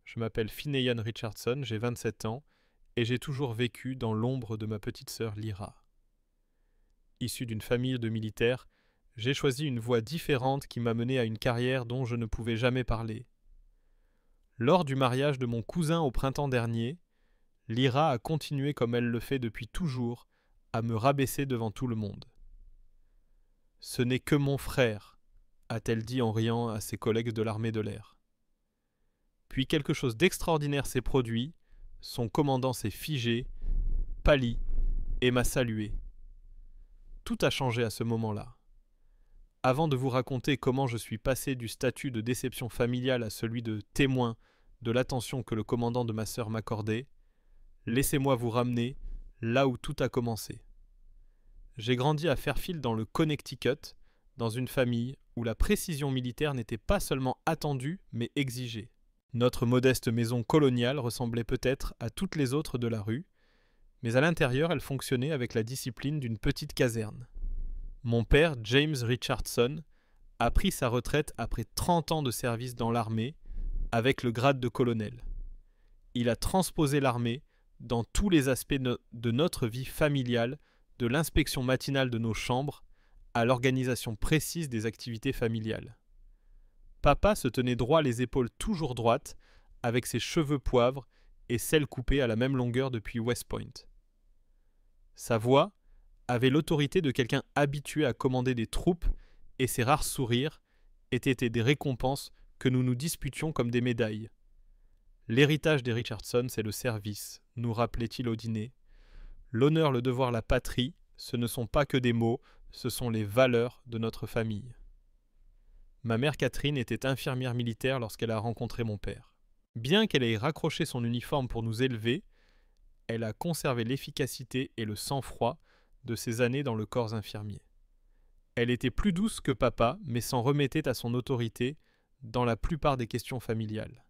Je m'appelle Fineyan Richardson, j'ai 27 ans et j'ai toujours vécu dans l'ombre de ma petite sœur Lyra. Issu d'une famille de militaires, j'ai choisi une voie différente qui m'a mené à une carrière dont je ne pouvais jamais parler. Lors du mariage de mon cousin au printemps dernier, Lyra a continué comme elle le fait depuis toujours, à me rabaisser devant tout le monde. « Ce n'est que mon frère », a-t-elle dit en riant à ses collègues de l'armée de l'air. Puis quelque chose d'extraordinaire s'est produit, son commandant s'est figé, pâli, et m'a salué. Tout a changé à ce moment-là. Avant de vous raconter comment je suis passé du statut de déception familiale à celui de témoin de l'attention que le commandant de ma sœur m'accordait, laissez-moi vous ramener là où tout a commencé. J'ai grandi à Fairfield dans le Connecticut, dans une famille où la précision militaire n'était pas seulement attendue, mais exigée. Notre modeste maison coloniale ressemblait peut-être à toutes les autres de la rue, mais à l'intérieur elle fonctionnait avec la discipline d'une petite caserne. Mon père, James Richardson, a pris sa retraite après 30 ans de service dans l'armée, avec le grade de colonel. Il a transposé l'armée dans tous les aspects de notre vie familiale, de l'inspection matinale de nos chambres à l'organisation précise des activités familiales. Papa se tenait droit les épaules toujours droites, avec ses cheveux poivre et celles coupées à la même longueur depuis West Point. Sa voix avait l'autorité de quelqu'un habitué à commander des troupes et ses rares sourires étaient des récompenses que nous nous disputions comme des médailles. L'héritage des Richardson, c'est le service, nous rappelait-il au dîner. L'honneur, le devoir, la patrie, ce ne sont pas que des mots, ce sont les valeurs de notre famille. Ma mère Catherine était infirmière militaire lorsqu'elle a rencontré mon père. Bien qu'elle ait raccroché son uniforme pour nous élever, elle a conservé l'efficacité et le sang-froid de ses années dans le corps infirmier. Elle était plus douce que papa, mais s'en remettait à son autorité dans la plupart des questions familiales.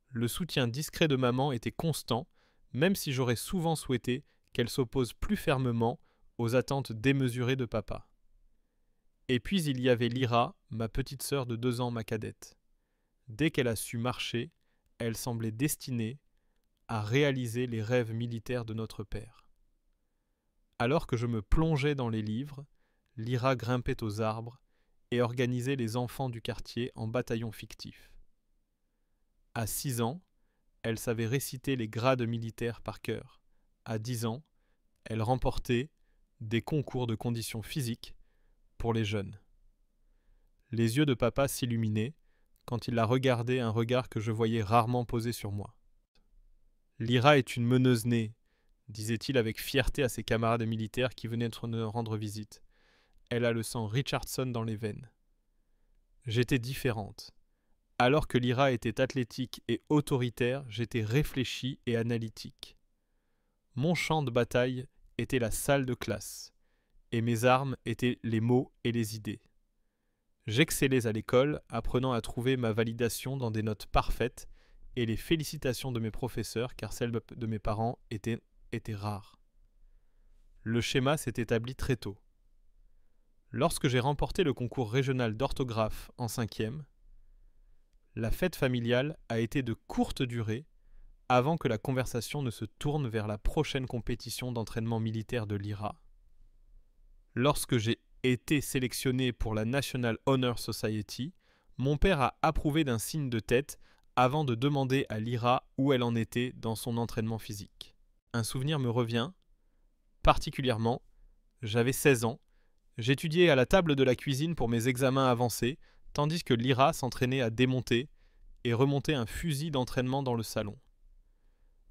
Le soutien discret de maman était constant, même si j'aurais souvent souhaité qu'elle s'oppose plus fermement aux attentes démesurées de papa. Et puis il y avait Lyra, ma petite sœur de 2 ans, ma cadette. Dès qu'elle a su marcher, elle semblait destinée à réaliser les rêves militaires de notre père. Alors que je me plongeais dans les livres, Lyra grimpait aux arbres et organisait les enfants du quartier en bataillons fictifs. À 6 ans, elle savait réciter les grades militaires par cœur. À 10 ans, elle remportait des concours de conditions physiques pour les jeunes. Les yeux de papa s'illuminaient quand il la regardait, un regard que je voyais rarement posé sur moi. « Lyra est une meneuse née », disait-il avec fierté à ses camarades militaires qui venaient de nous rendre visite. « Elle a le sang Richardson dans les veines. » J'étais différente. Alors que Lyra était athlétique et autoritaire, j'étais réfléchi et analytique. Mon champ de bataille était la salle de classe, et mes armes étaient les mots et les idées. J'excellais à l'école, apprenant à trouver ma validation dans des notes parfaites et les félicitations de mes professeurs, car celles de mes parents étaient rares. Le schéma s'est établi très tôt. Lorsque j'ai remporté le concours régional d'orthographe en 5e, la fête familiale a été de courte durée avant que la conversation ne se tourne vers la prochaine compétition d'entraînement militaire de Lyra. Lorsque j'ai été sélectionné pour la National Honor Society, mon père a approuvé d'un signe de tête avant de demander à Lyra où elle en était dans son entraînement physique. Un souvenir me revient, particulièrement, j'avais 16 ans, j'étudiais à la table de la cuisine pour mes examens avancés, tandis que Lyra s'entraînait à démonter et remonter un fusil d'entraînement dans le salon.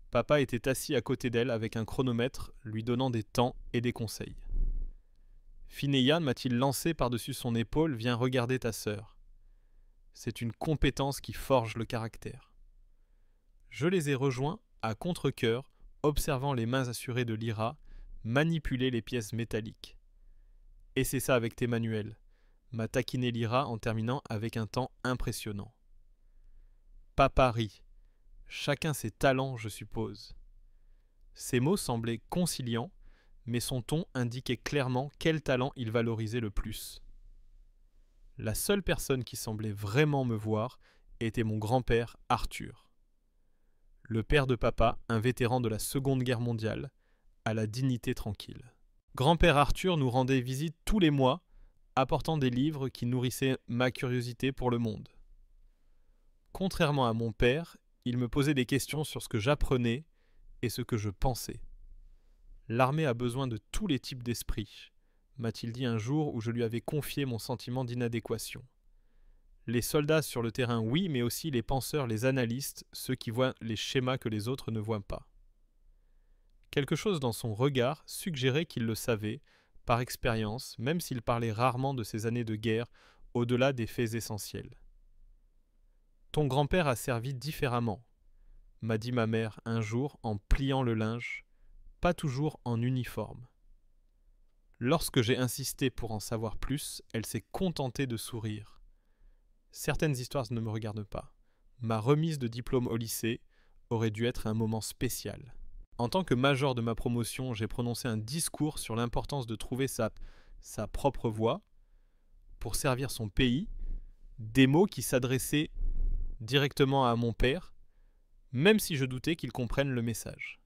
Papa était assis à côté d'elle avec un chronomètre lui donnant des temps et des conseils. « Fineyan, m'a-t-il lancé par-dessus son épaule, viens regarder ta sœur. C'est une compétence qui forge le caractère. » Je les ai rejoints à contre-cœur, observant les mains assurées de Lyra manipuler les pièces métalliques. « Et c'est ça avec tes manuels », m'a taquiné Lyra en terminant avec un temps impressionnant. Papa rit. Chacun ses talents, je suppose. Ces mots semblaient conciliants, mais son ton indiquait clairement quel talent il valorisait le plus. La seule personne qui semblait vraiment me voir était mon grand-père Arthur. le père de papa, un vétéran de la Seconde Guerre mondiale, à la dignité tranquille. Grand-père Arthur nous rendait visite tous les mois, apportant des livres qui nourrissaient ma curiosité pour le monde. Contrairement à mon père, il me posait des questions sur ce que j'apprenais et ce que je pensais. L'armée a besoin de tous les types d'esprits, m'a-t-il dit un jour où je lui avais confié mon sentiment d'inadéquation. Les soldats sur le terrain, oui, mais aussi les penseurs, les analystes, ceux qui voient les schémas que les autres ne voient pas. Quelque chose dans son regard suggérait qu'il le savait, par expérience, même s'il parlait rarement de ses années de guerre, au-delà des faits essentiels. « Ton grand-père a servi différemment », m'a dit ma mère un jour en pliant le linge, pas toujours en uniforme. Lorsque j'ai insisté pour en savoir plus, elle s'est contentée de sourire. Certaines histoires ne me regardent pas. Ma remise de diplôme au lycée aurait dû être un moment spécial. En tant que major de ma promotion, j'ai prononcé un discours sur l'importance de trouver sa propre voie pour servir son pays, des mots qui s'adressaient directement à mon père, même si je doutais qu'il comprenne le message.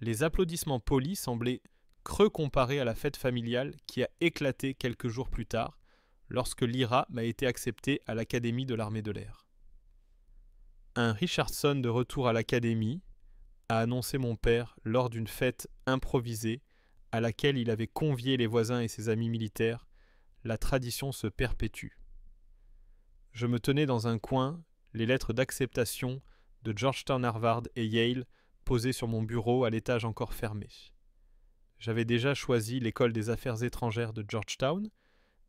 Les applaudissements polis semblaient creux comparés à la fête familiale qui a éclaté quelques jours plus tard, lorsque l'IRA m'a été accepté à l'Académie de l'armée de l'air. Un Richardson de retour à l'Académie, a annoncé mon père lors d'une fête improvisée à laquelle il avait convié les voisins et ses amis militaires. La tradition se perpétue. Je me tenais dans un coin, les lettres d'acceptation de Georgetown, Harvard et Yale posées sur mon bureau à l'étage encore fermé. J'avais déjà choisi l'école des affaires étrangères de Georgetown,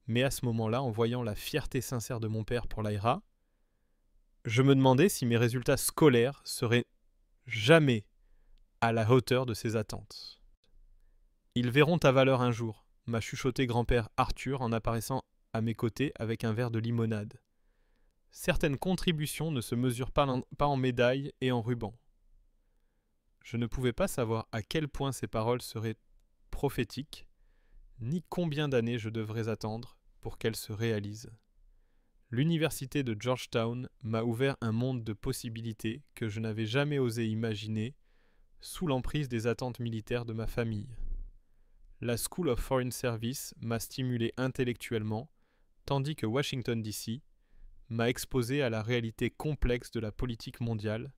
mais à ce moment-là, en voyant la fierté sincère de mon père pour l'IRA, je me demandais si mes résultats scolaires seraient jamais à la hauteur de ses attentes. Ils verront ta valeur un jour, m'a chuchoté grand-père Arthur en apparaissant à mes côtés avec un verre de limonade. Certaines contributions ne se mesurent pas en médailles et en rubans. Je ne pouvais pas savoir à quel point ces paroles seraient prophétiques, ni combien d'années je devrais attendre pour qu'elles se réalisent. L'université de Georgetown m'a ouvert un monde de possibilités que je n'avais jamais osé imaginer sous l'emprise des attentes militaires de ma famille. La School of Foreign Service m'a stimulé intellectuellement, tandis que Washington DC m'a exposé à la réalité complexe de la politique mondiale,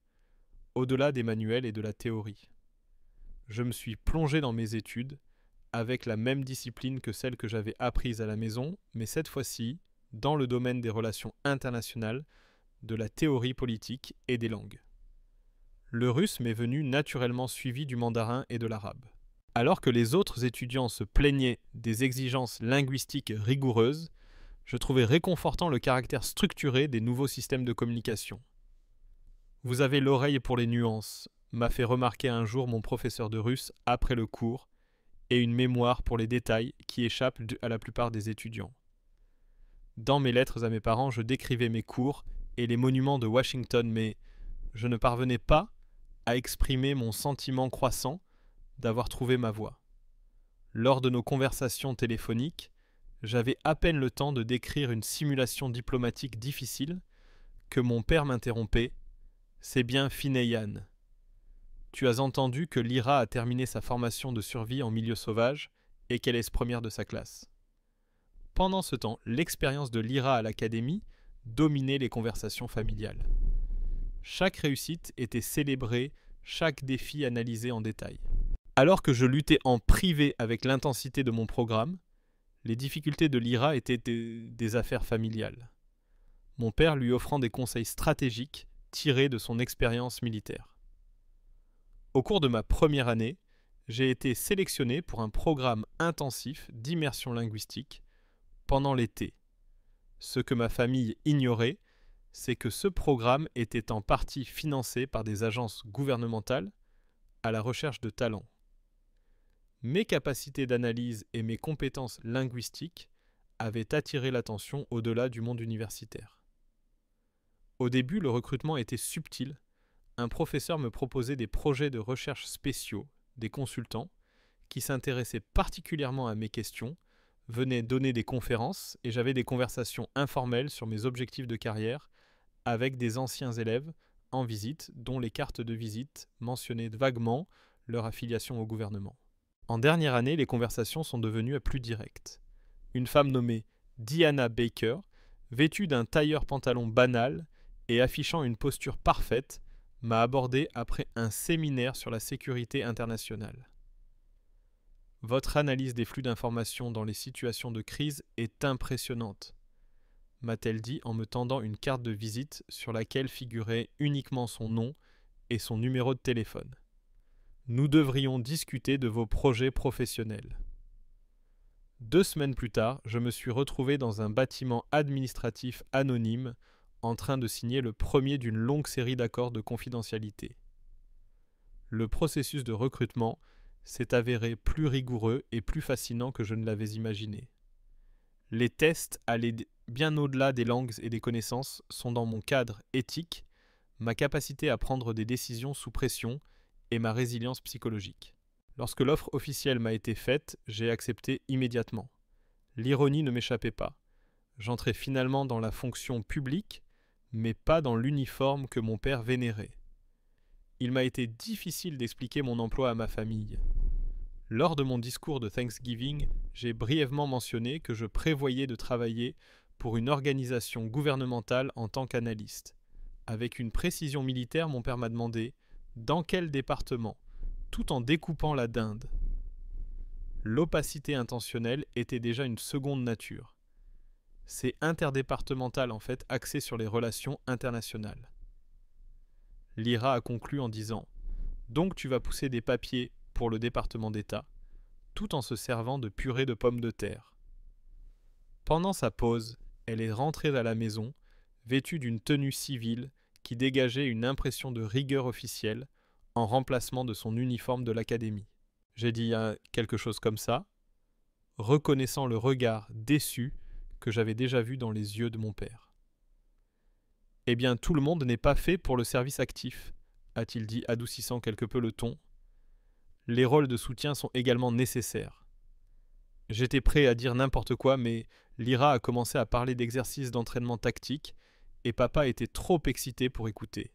au-delà des manuels et de la théorie. Je me suis plongé dans mes études, avec la même discipline que celle que j'avais apprise à la maison, mais cette fois-ci, dans le domaine des relations internationales, de la théorie politique et des langues. Le russe m'est venu naturellement suivi du mandarin et de l'arabe. Alors que les autres étudiants se plaignaient des exigences linguistiques rigoureuses, je trouvais réconfortant le caractère structuré des nouveaux systèmes de communication. Vous avez l'oreille pour les nuances, m'a fait remarquer un jour mon professeur de russe après le cours, et une mémoire pour les détails qui échappent à la plupart des étudiants. Dans mes lettres à mes parents, je décrivais mes cours et les monuments de Washington, mais je ne parvenais pas à exprimer mon sentiment croissant d'avoir trouvé ma voie. Lors de nos conversations téléphoniques, j'avais à peine le temps de décrire une simulation diplomatique difficile que mon père m'interrompait. « C'est bien Fineyan. Tu as entendu que l'IRA a terminé sa formation de survie en milieu sauvage et qu'elle est première de sa classe. » Pendant ce temps, l'expérience de l'IRA à l'académie dominait les conversations familiales. Chaque réussite était célébrée, chaque défi analysé en détail. Alors que je luttais en privé avec l'intensité de mon programme, les difficultés de l'IRA étaient des affaires familiales. Mon père lui offrant des conseils stratégiques tirés de son expérience militaire. Au cours de ma première année, j'ai été sélectionné pour un programme intensif d'immersion linguistique pendant l'été. Ce que ma famille ignorait, c'est que ce programme était en partie financé par des agences gouvernementales à la recherche de talents. Mes capacités d'analyse et mes compétences linguistiques avaient attiré l'attention au-delà du monde universitaire. Au début, le recrutement était subtil. Un professeur me proposait des projets de recherche spéciaux, des consultants, qui s'intéressaient particulièrement à mes questions, venaient donner des conférences et j'avais des conversations informelles sur mes objectifs de carrière avec des anciens élèves en visite, dont les cartes de visite mentionnaient vaguement leur affiliation au gouvernement. En dernière année, les conversations sont devenues plus directes. Une femme nommée Diana Baker, vêtue d'un tailleur pantalon banal et affichant une posture parfaite, m'a abordé après un séminaire sur la sécurité internationale. Votre analyse des flux d'informations dans les situations de crise est impressionnante, m'a-t-elle dit en me tendant une carte de visite sur laquelle figurait uniquement son nom et son numéro de téléphone. Nous devrions discuter de vos projets professionnels. 2 semaines plus tard, je me suis retrouvé dans un bâtiment administratif anonyme en train de signer le premier d'une longue série d'accords de confidentialité. Le processus de recrutement s'est avéré plus rigoureux et plus fascinant que je ne l'avais imaginé. Les tests allaient bien au-delà des langues et des connaissances, sont dans mon cadre éthique, ma capacité à prendre des décisions sous pression et ma résilience psychologique. Lorsque l'offre officielle m'a été faite, j'ai accepté immédiatement. L'ironie ne m'échappait pas. J'entrais finalement dans la fonction publique, mais pas dans l'uniforme que mon père vénérait. Il m'a été difficile d'expliquer mon emploi à ma famille. Lors de mon discours de Thanksgiving, j'ai brièvement mentionné que je prévoyais de travailler pour une organisation gouvernementale en tant qu'analyste. Avec une précision militaire, mon père m'a demandé « Dans quel département ?» tout en découpant la dinde. L'opacité intentionnelle était déjà une seconde nature. C'est interdépartemental en fait, axé sur les relations internationales. Lyra a conclu en disant « Donc tu vas pousser des papiers pour le département d'État, tout en se servant de purée de pommes de terre. » Pendant sa pause, elle est rentrée à la maison, vêtue d'une tenue civile qui dégageait une impression de rigueur officielle en remplacement de son uniforme de l'académie. J'ai dit quelque chose comme ça, reconnaissant le regard déçu que j'avais déjà vu dans les yeux de mon père. « Eh bien, tout le monde n'est pas fait pour le service actif, » a-t-il dit, adoucissant quelque peu le ton. « Les rôles de soutien sont également nécessaires. » J'étais prêt à dire n'importe quoi, mais Lyra a commencé à parler d'exercices d'entraînement tactique et papa était trop excité pour écouter.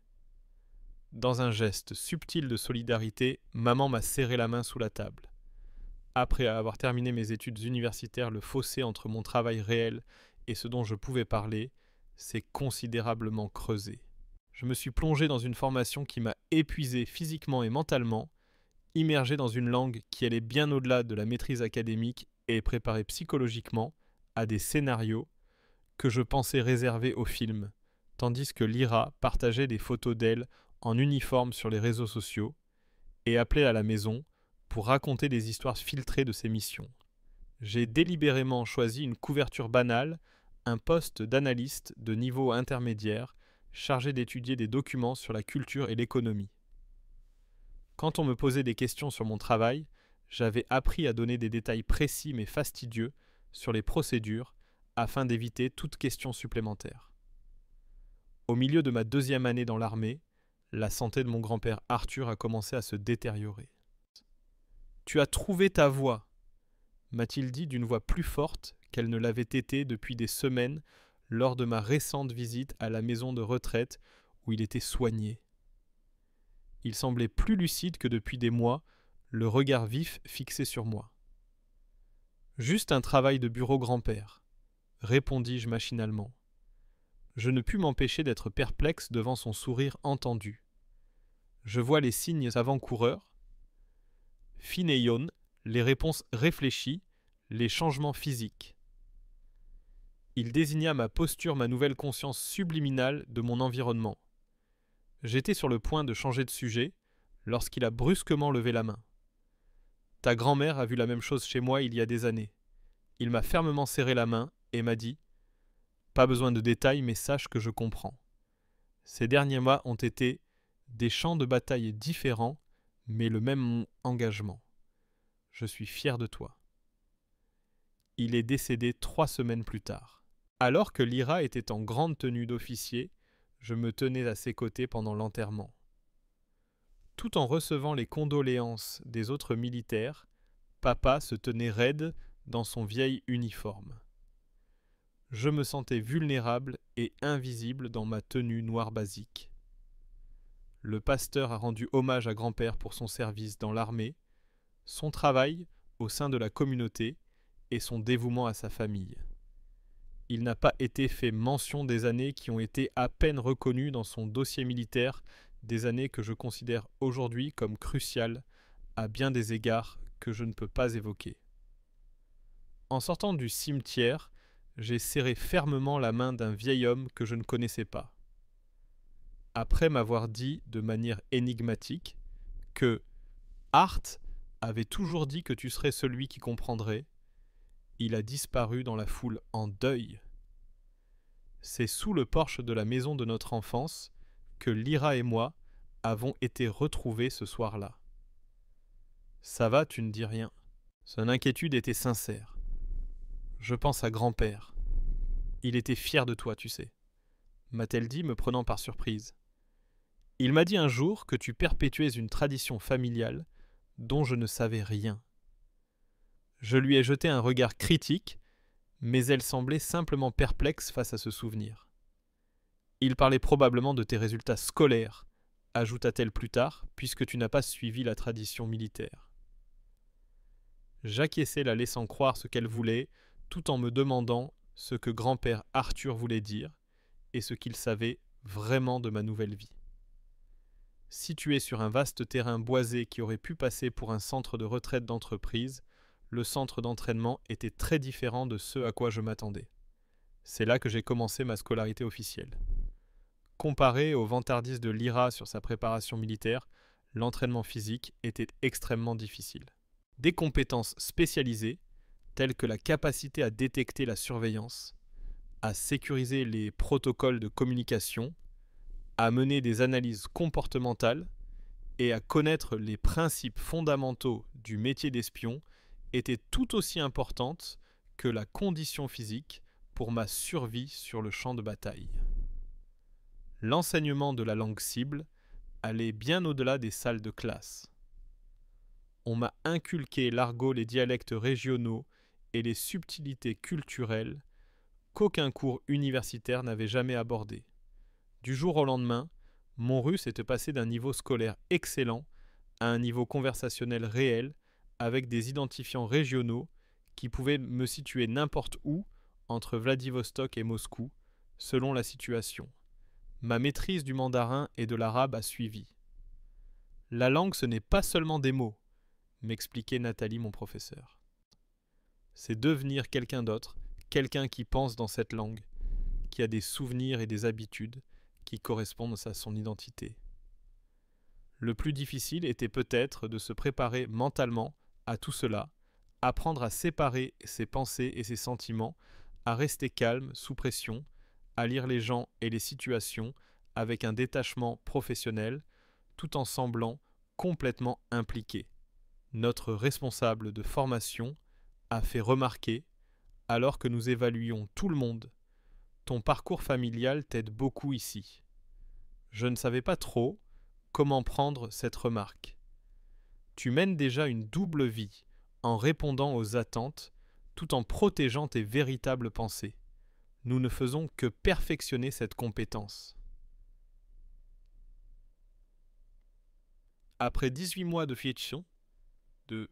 Dans un geste subtil de solidarité, maman m'a serré la main sous la table. Après avoir terminé mes études universitaires, le fossé entre mon travail réel et ce dont je pouvais parler s'est considérablement creusé. Je me suis plongé dans une formation qui m'a épuisé physiquement et mentalement, immergé dans une langue qui allait bien au-delà de la maîtrise académique et préparé psychologiquement à des scénarios que je pensais réservés aux films, tandis que Lyra partageait des photos d'elle en uniforme sur les réseaux sociaux et appelait à la maison pour raconter des histoires filtrées de ses missions. J'ai délibérément choisi une couverture banale, un poste d'analyste de niveau intermédiaire chargé d'étudier des documents sur la culture et l'économie. Quand on me posait des questions sur mon travail, j'avais appris à donner des détails précis mais fastidieux sur les procédures afin d'éviter toute question supplémentaire. Au milieu de ma 2e année dans l'armée, la santé de mon grand-père Arthur a commencé à se détériorer. « Tu as trouvé ta voie », m'a-t-il dit d'une voix plus forte qu'elle ne l'avait été depuis des semaines lors de ma récente visite à la maison de retraite où il était soigné. Il semblait plus lucide que depuis des mois, le regard vif fixé sur moi. « Juste un travail de bureau grand-père », répondis-je machinalement. Je ne pus m'empêcher d'être perplexe devant son sourire entendu. Je vois les signes avant-coureurs, Finéion, les réponses réfléchies, les changements physiques. Il désigna ma posture, ma nouvelle conscience subliminale de mon environnement. J'étais sur le point de changer de sujet lorsqu'il a brusquement levé la main. « Ta grand-mère a vu la même chose chez moi il y a des années. » Il m'a fermement serré la main et m'a dit « Pas besoin de détails, mais sache que je comprends. Ces derniers mois ont été des champs de bataille différents, mais le même engagement. Je suis fier de toi. » Il est décédé 3 semaines plus tard. Alors que Lyra était en grande tenue d'officier, je me tenais à ses côtés pendant l'enterrement. Tout en recevant les condoléances des autres militaires, papa se tenait raide dans son vieil uniforme. Je me sentais vulnérable et invisible dans ma tenue noire basique. le pasteur a rendu hommage à grand-père pour son service dans l'armée, son travail au sein de la communauté et son dévouement à sa famille. Il n'a pas été fait mention des années qui ont été à peine reconnues dans son dossier militaire, des années que je considère aujourd'hui comme cruciales à bien des égards que je ne peux pas évoquer. En sortant du cimetière, j'ai serré fermement la main d'un vieil homme que je ne connaissais pas. Après m'avoir dit de manière énigmatique que Hart avait toujours dit que tu serais celui qui comprendrait, il a disparu dans la foule en deuil. C'est sous le porche de la maison de notre enfance que Lyra et moi avons été retrouvés ce soir-là. Ça va, tu ne dis rien. Son inquiétude était sincère. Je pense à grand-père. Il était fier de toi, tu sais, m'a-t-elle dit, me prenant par surprise. Il m'a dit un jour que tu perpétuais une tradition familiale dont je ne savais rien. Je lui ai jeté un regard critique, mais elle semblait simplement perplexe face à ce souvenir. Il parlait probablement de tes résultats scolaires, ajouta-t-elle plus tard, puisque tu n'as pas suivi la tradition militaire. J'acquiesçai la laissant croire ce qu'elle voulait, tout en me demandant ce que grand-père Arthur voulait dire et ce qu'il savait vraiment de ma nouvelle vie. Situé sur un vaste terrain boisé qui aurait pu passer pour un centre de retraite d'entreprise, le centre d'entraînement était très différent de ce à quoi je m'attendais. C'est là que j'ai commencé ma scolarité officielle. Comparé aux vantardises de Lyra sur sa préparation militaire, l'entraînement physique était extrêmement difficile. Des compétences spécialisées, telles que la capacité à détecter la surveillance, à sécuriser les protocoles de communication, à mener des analyses comportementales et à connaître les principes fondamentaux du métier d'espion étaient tout aussi importantes que la condition physique pour ma survie sur le champ de bataille. L'enseignement de la langue cible allait bien au-delà des salles de classe. On m'a inculqué l'argot, les dialectes régionaux et les subtilités culturelles qu'aucun cours universitaire n'avait jamais abordées. Du jour au lendemain, mon russe était passé d'un niveau scolaire excellent à un niveau conversationnel réel avec des identifiants régionaux qui pouvaient me situer n'importe où entre Vladivostok et Moscou, selon la situation. Ma maîtrise du mandarin et de l'arabe a suivi. La langue, ce n'est pas seulement des mots, m'expliquait Nathalie, mon professeur. C'est devenir quelqu'un d'autre, quelqu'un qui pense dans cette langue, qui a des souvenirs et des habitudes qui correspondent à son identité. Le plus difficile était peut-être de se préparer mentalement à tout cela, apprendre à séparer ses pensées et ses sentiments, à rester calme sous pression, à lire les gens et les situations avec un détachement professionnel, tout en semblant complètement impliqué. Notre responsable de formation a fait remarquer, alors que nous évaluions tout le monde, « Ton parcours familial t'aide beaucoup ici. » Je ne savais pas trop comment prendre cette remarque. Tu mènes déjà une double vie en répondant aux attentes tout en protégeant tes véritables pensées. Nous ne faisons que perfectionner cette compétence. Après 18 mois de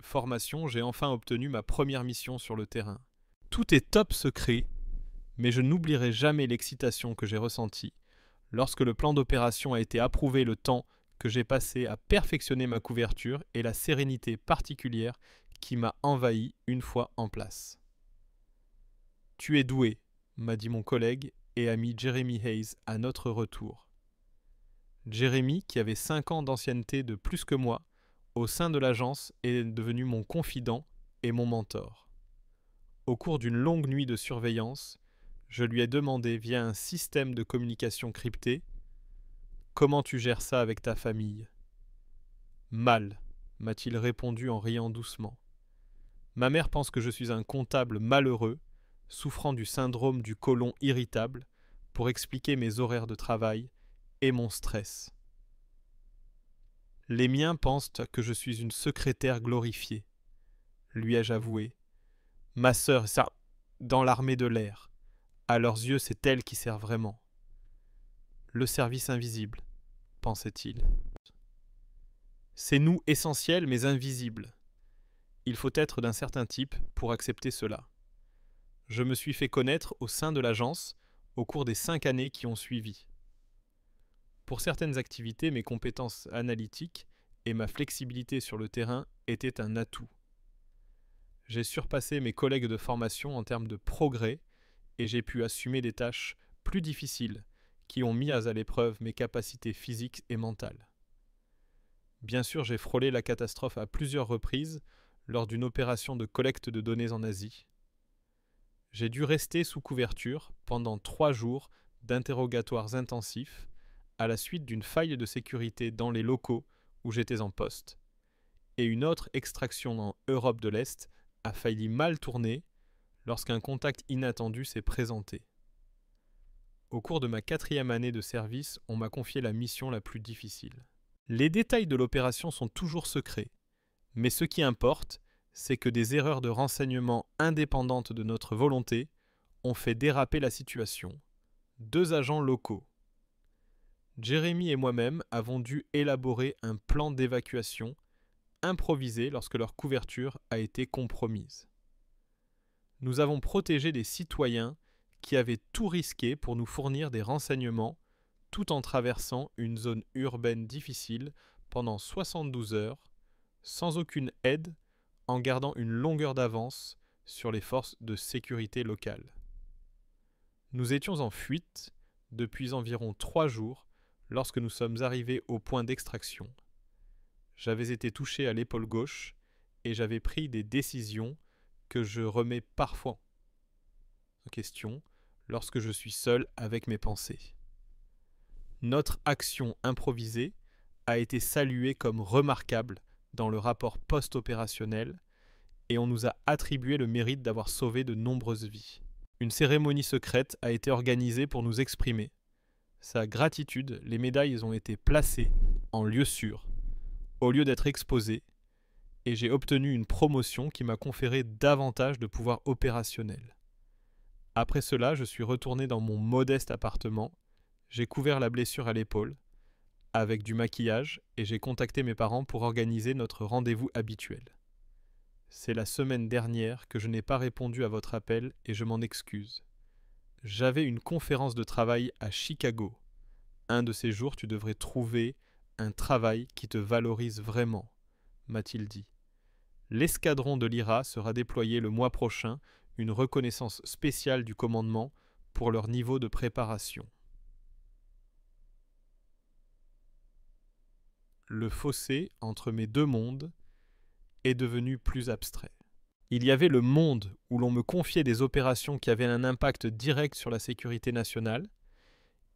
formation, j'ai enfin obtenu ma première mission sur le terrain. Tout est top secret, mais je n'oublierai jamais l'excitation que j'ai ressentie lorsque le plan d'opération a été approuvé, le temps que j'ai passé à perfectionner ma couverture et la sérénité particulière qui m'a envahi une fois en place. « Tu es doué », m'a dit mon collègue et ami Jeremy Hayes à notre retour. Jeremy, qui avait 5 ans d'ancienneté de plus que moi, au sein de l'agence, est devenu mon confident et mon mentor. Au cours d'une longue nuit de surveillance, je lui ai demandé via un système de communication crypté « Comment tu gères ça avec ta famille ?»« Mal », m'a-t-il répondu en riant doucement. Ma mère pense que je suis un comptable malheureux, souffrant du syndrome du côlon irritable, pour expliquer mes horaires de travail et mon stress. Les miens pensent que je suis une secrétaire glorifiée, lui ai-je avoué. Ma sœur, ça, dans l'armée de l'air. À leurs yeux, c'est elle qui sert vraiment. Le service invisible. pensait-il. C'est nous essentiels mais invisibles. Il faut être d'un certain type pour accepter cela. Je me suis fait connaître au sein de l'agence au cours des 5 années qui ont suivi. Pour certaines activités, mes compétences analytiques et ma flexibilité sur le terrain étaient un atout. J'ai surpassé mes collègues de formation en termes de progrès et j'ai pu assumer des tâches plus difficiles qui ont mis à l'épreuve mes capacités physiques et mentales. Bien sûr, j'ai frôlé la catastrophe à plusieurs reprises lors d'une opération de collecte de données en Asie. J'ai dû rester sous couverture pendant 3 jours d'interrogatoires intensifs à la suite d'une faille de sécurité dans les locaux où j'étais en poste, et une autre extraction en Europe de l'Est a failli mal tourner lorsqu'un contact inattendu s'est présenté. Au cours de ma 4e année de service, on m'a confié la mission la plus difficile. Les détails de l'opération sont toujours secrets, mais ce qui importe, c'est que des erreurs de renseignement indépendantes de notre volonté ont fait déraper la situation. 2 agents locaux. Jérémy et moi-même avons dû élaborer un plan d'évacuation improvisé lorsque leur couverture a été compromise. Nous avons protégé des citoyens qui avaient tout risqué pour nous fournir des renseignements tout en traversant une zone urbaine difficile pendant 72 heures, sans aucune aide, en gardant une longueur d'avance sur les forces de sécurité locales. Nous étions en fuite depuis environ 3 jours lorsque nous sommes arrivés au point d'extraction. J'avais été touché à l'épaule gauche et j'avais pris des décisions que je remets parfois en question lorsque je suis seul avec mes pensées. Notre action improvisée a été saluée comme remarquable dans le rapport post-opérationnel et on nous a attribué le mérite d'avoir sauvé de nombreuses vies. Une cérémonie secrète a été organisée pour nous exprimer. Sa gratitude, les médailles ont été placées en lieu sûr, au lieu d'être exposées, et j'ai obtenu une promotion qui m'a conféré davantage de pouvoir opérationnel. Après cela, je suis retourné dans mon modeste appartement, j'ai couvert la blessure à l'épaule, avec du maquillage, et j'ai contacté mes parents pour organiser notre rendez-vous habituel. C'est la semaine dernière que je n'ai pas répondu à votre appel et je m'en excuse. J'avais une conférence de travail à Chicago. Un de ces jours, tu devrais trouver un travail qui te valorise vraiment, m'a-t-il dit. L'escadron de l'IRA sera déployé le mois prochain, une reconnaissance spéciale du commandement pour leur niveau de préparation. Le fossé entre mes 2 mondes est devenu plus abstrait. Il y avait le monde où l'on me confiait des opérations qui avaient un impact direct sur la sécurité nationale,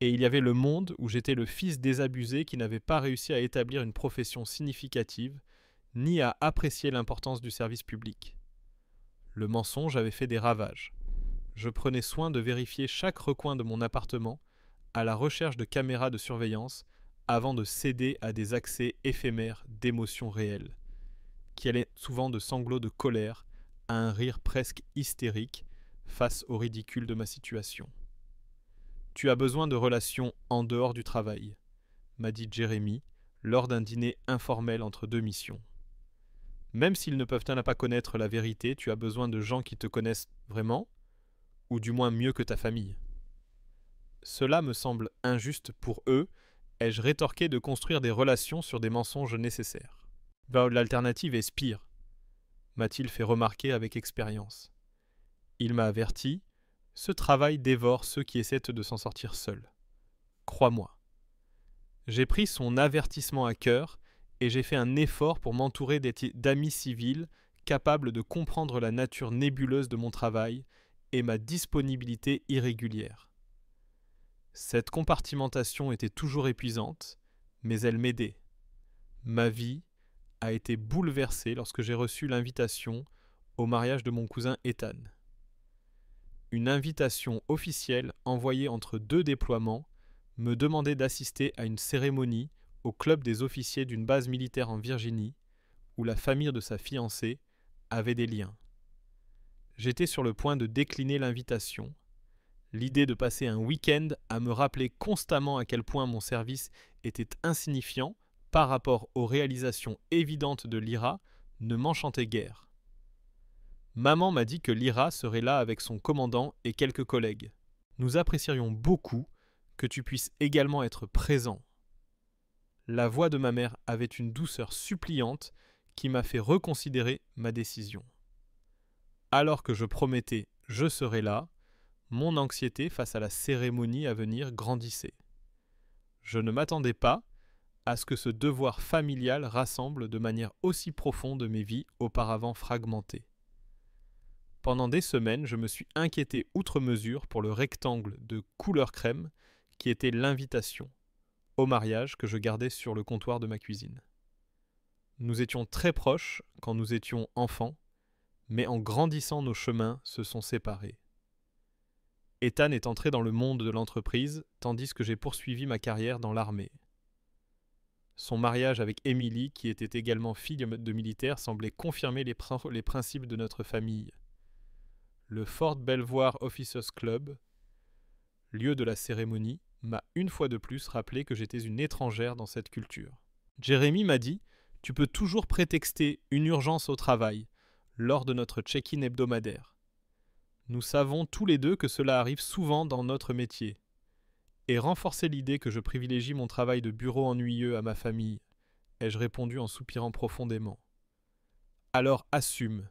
et il y avait le monde où j'étais le fils désabusé qui n'avait pas réussi à établir une profession significative, ni à apprécier l'importance du service public. Le mensonge avait fait des ravages. Je prenais soin de vérifier chaque recoin de mon appartement à la recherche de caméras de surveillance avant de céder à des accès éphémères d'émotions réelles, qui allaient souvent de sanglots de colère à un rire presque hystérique face au ridicule de ma situation. « Tu as besoin de relations en dehors du travail », m'a dit Jérémy lors d'un dîner informel entre 2 missions. Même s'ils ne peuvent pas connaître la vérité, tu as besoin de gens qui te connaissent vraiment, ou du moins mieux que ta famille. Cela me semble injuste pour eux, ai-je rétorqué de construire des relations sur des mensonges nécessaires. L'alternative est pire, m'a-t-il fait remarquer avec expérience. Il m'a averti, ce travail dévore ceux qui essaient de s'en sortir seuls. Crois-moi. J'ai pris son avertissement à cœur et j'ai fait un effort pour m'entourer d'amis civils capables de comprendre la nature nébuleuse de mon travail et ma disponibilité irrégulière. Cette compartimentation était toujours épuisante, mais elle m'aidait. Ma vie a été bouleversée lorsque j'ai reçu l'invitation au mariage de mon cousin Ethan. Une invitation officielle envoyée entre 2 déploiements me demandait d'assister à une cérémonie au club des officiers d'une base militaire en Virginie, où la famille de sa fiancée avait des liens. J'étais sur le point de décliner l'invitation. L'idée de passer un week-end à me rappeler constamment à quel point mon service était insignifiant par rapport aux réalisations évidentes de Lyra ne m'enchantait guère. Maman m'a dit que Lyra serait là avec son commandant et quelques collègues. Nous apprécierions beaucoup que tu puisses également être présent. La voix de ma mère avait une douceur suppliante qui m'a fait reconsidérer ma décision. Alors que je promettais « je serai là », mon anxiété face à la cérémonie à venir grandissait. Je ne m'attendais pas à ce que ce devoir familial rassemble de manière aussi profonde mes vies auparavant fragmentées. Pendant des semaines, je me suis inquiété outre mesure pour le rectangle de couleur crème qui était l'invitation au mariage que je gardais sur le comptoir de ma cuisine. Nous étions très proches quand nous étions enfants, mais en grandissant nos chemins se sont séparés. Ethan est entré dans le monde de l'entreprise, tandis que j'ai poursuivi ma carrière dans l'armée. Son mariage avec Emily, qui était également fille de militaire, semblait confirmer les principes de notre famille. Le Fort Belvoir Officers Club, lieu de la cérémonie, m'a une fois de plus rappelé que j'étais une étrangère dans cette culture. Jérémy m'a dit « Tu peux toujours prétexter une urgence au travail lors de notre check-in hebdomadaire. Nous savons tous les deux que cela arrive souvent dans notre métier. Et renforcer l'idée que je privilégie mon travail de bureau ennuyeux à ma famille, ai-je répondu en soupirant profondément. Alors assume,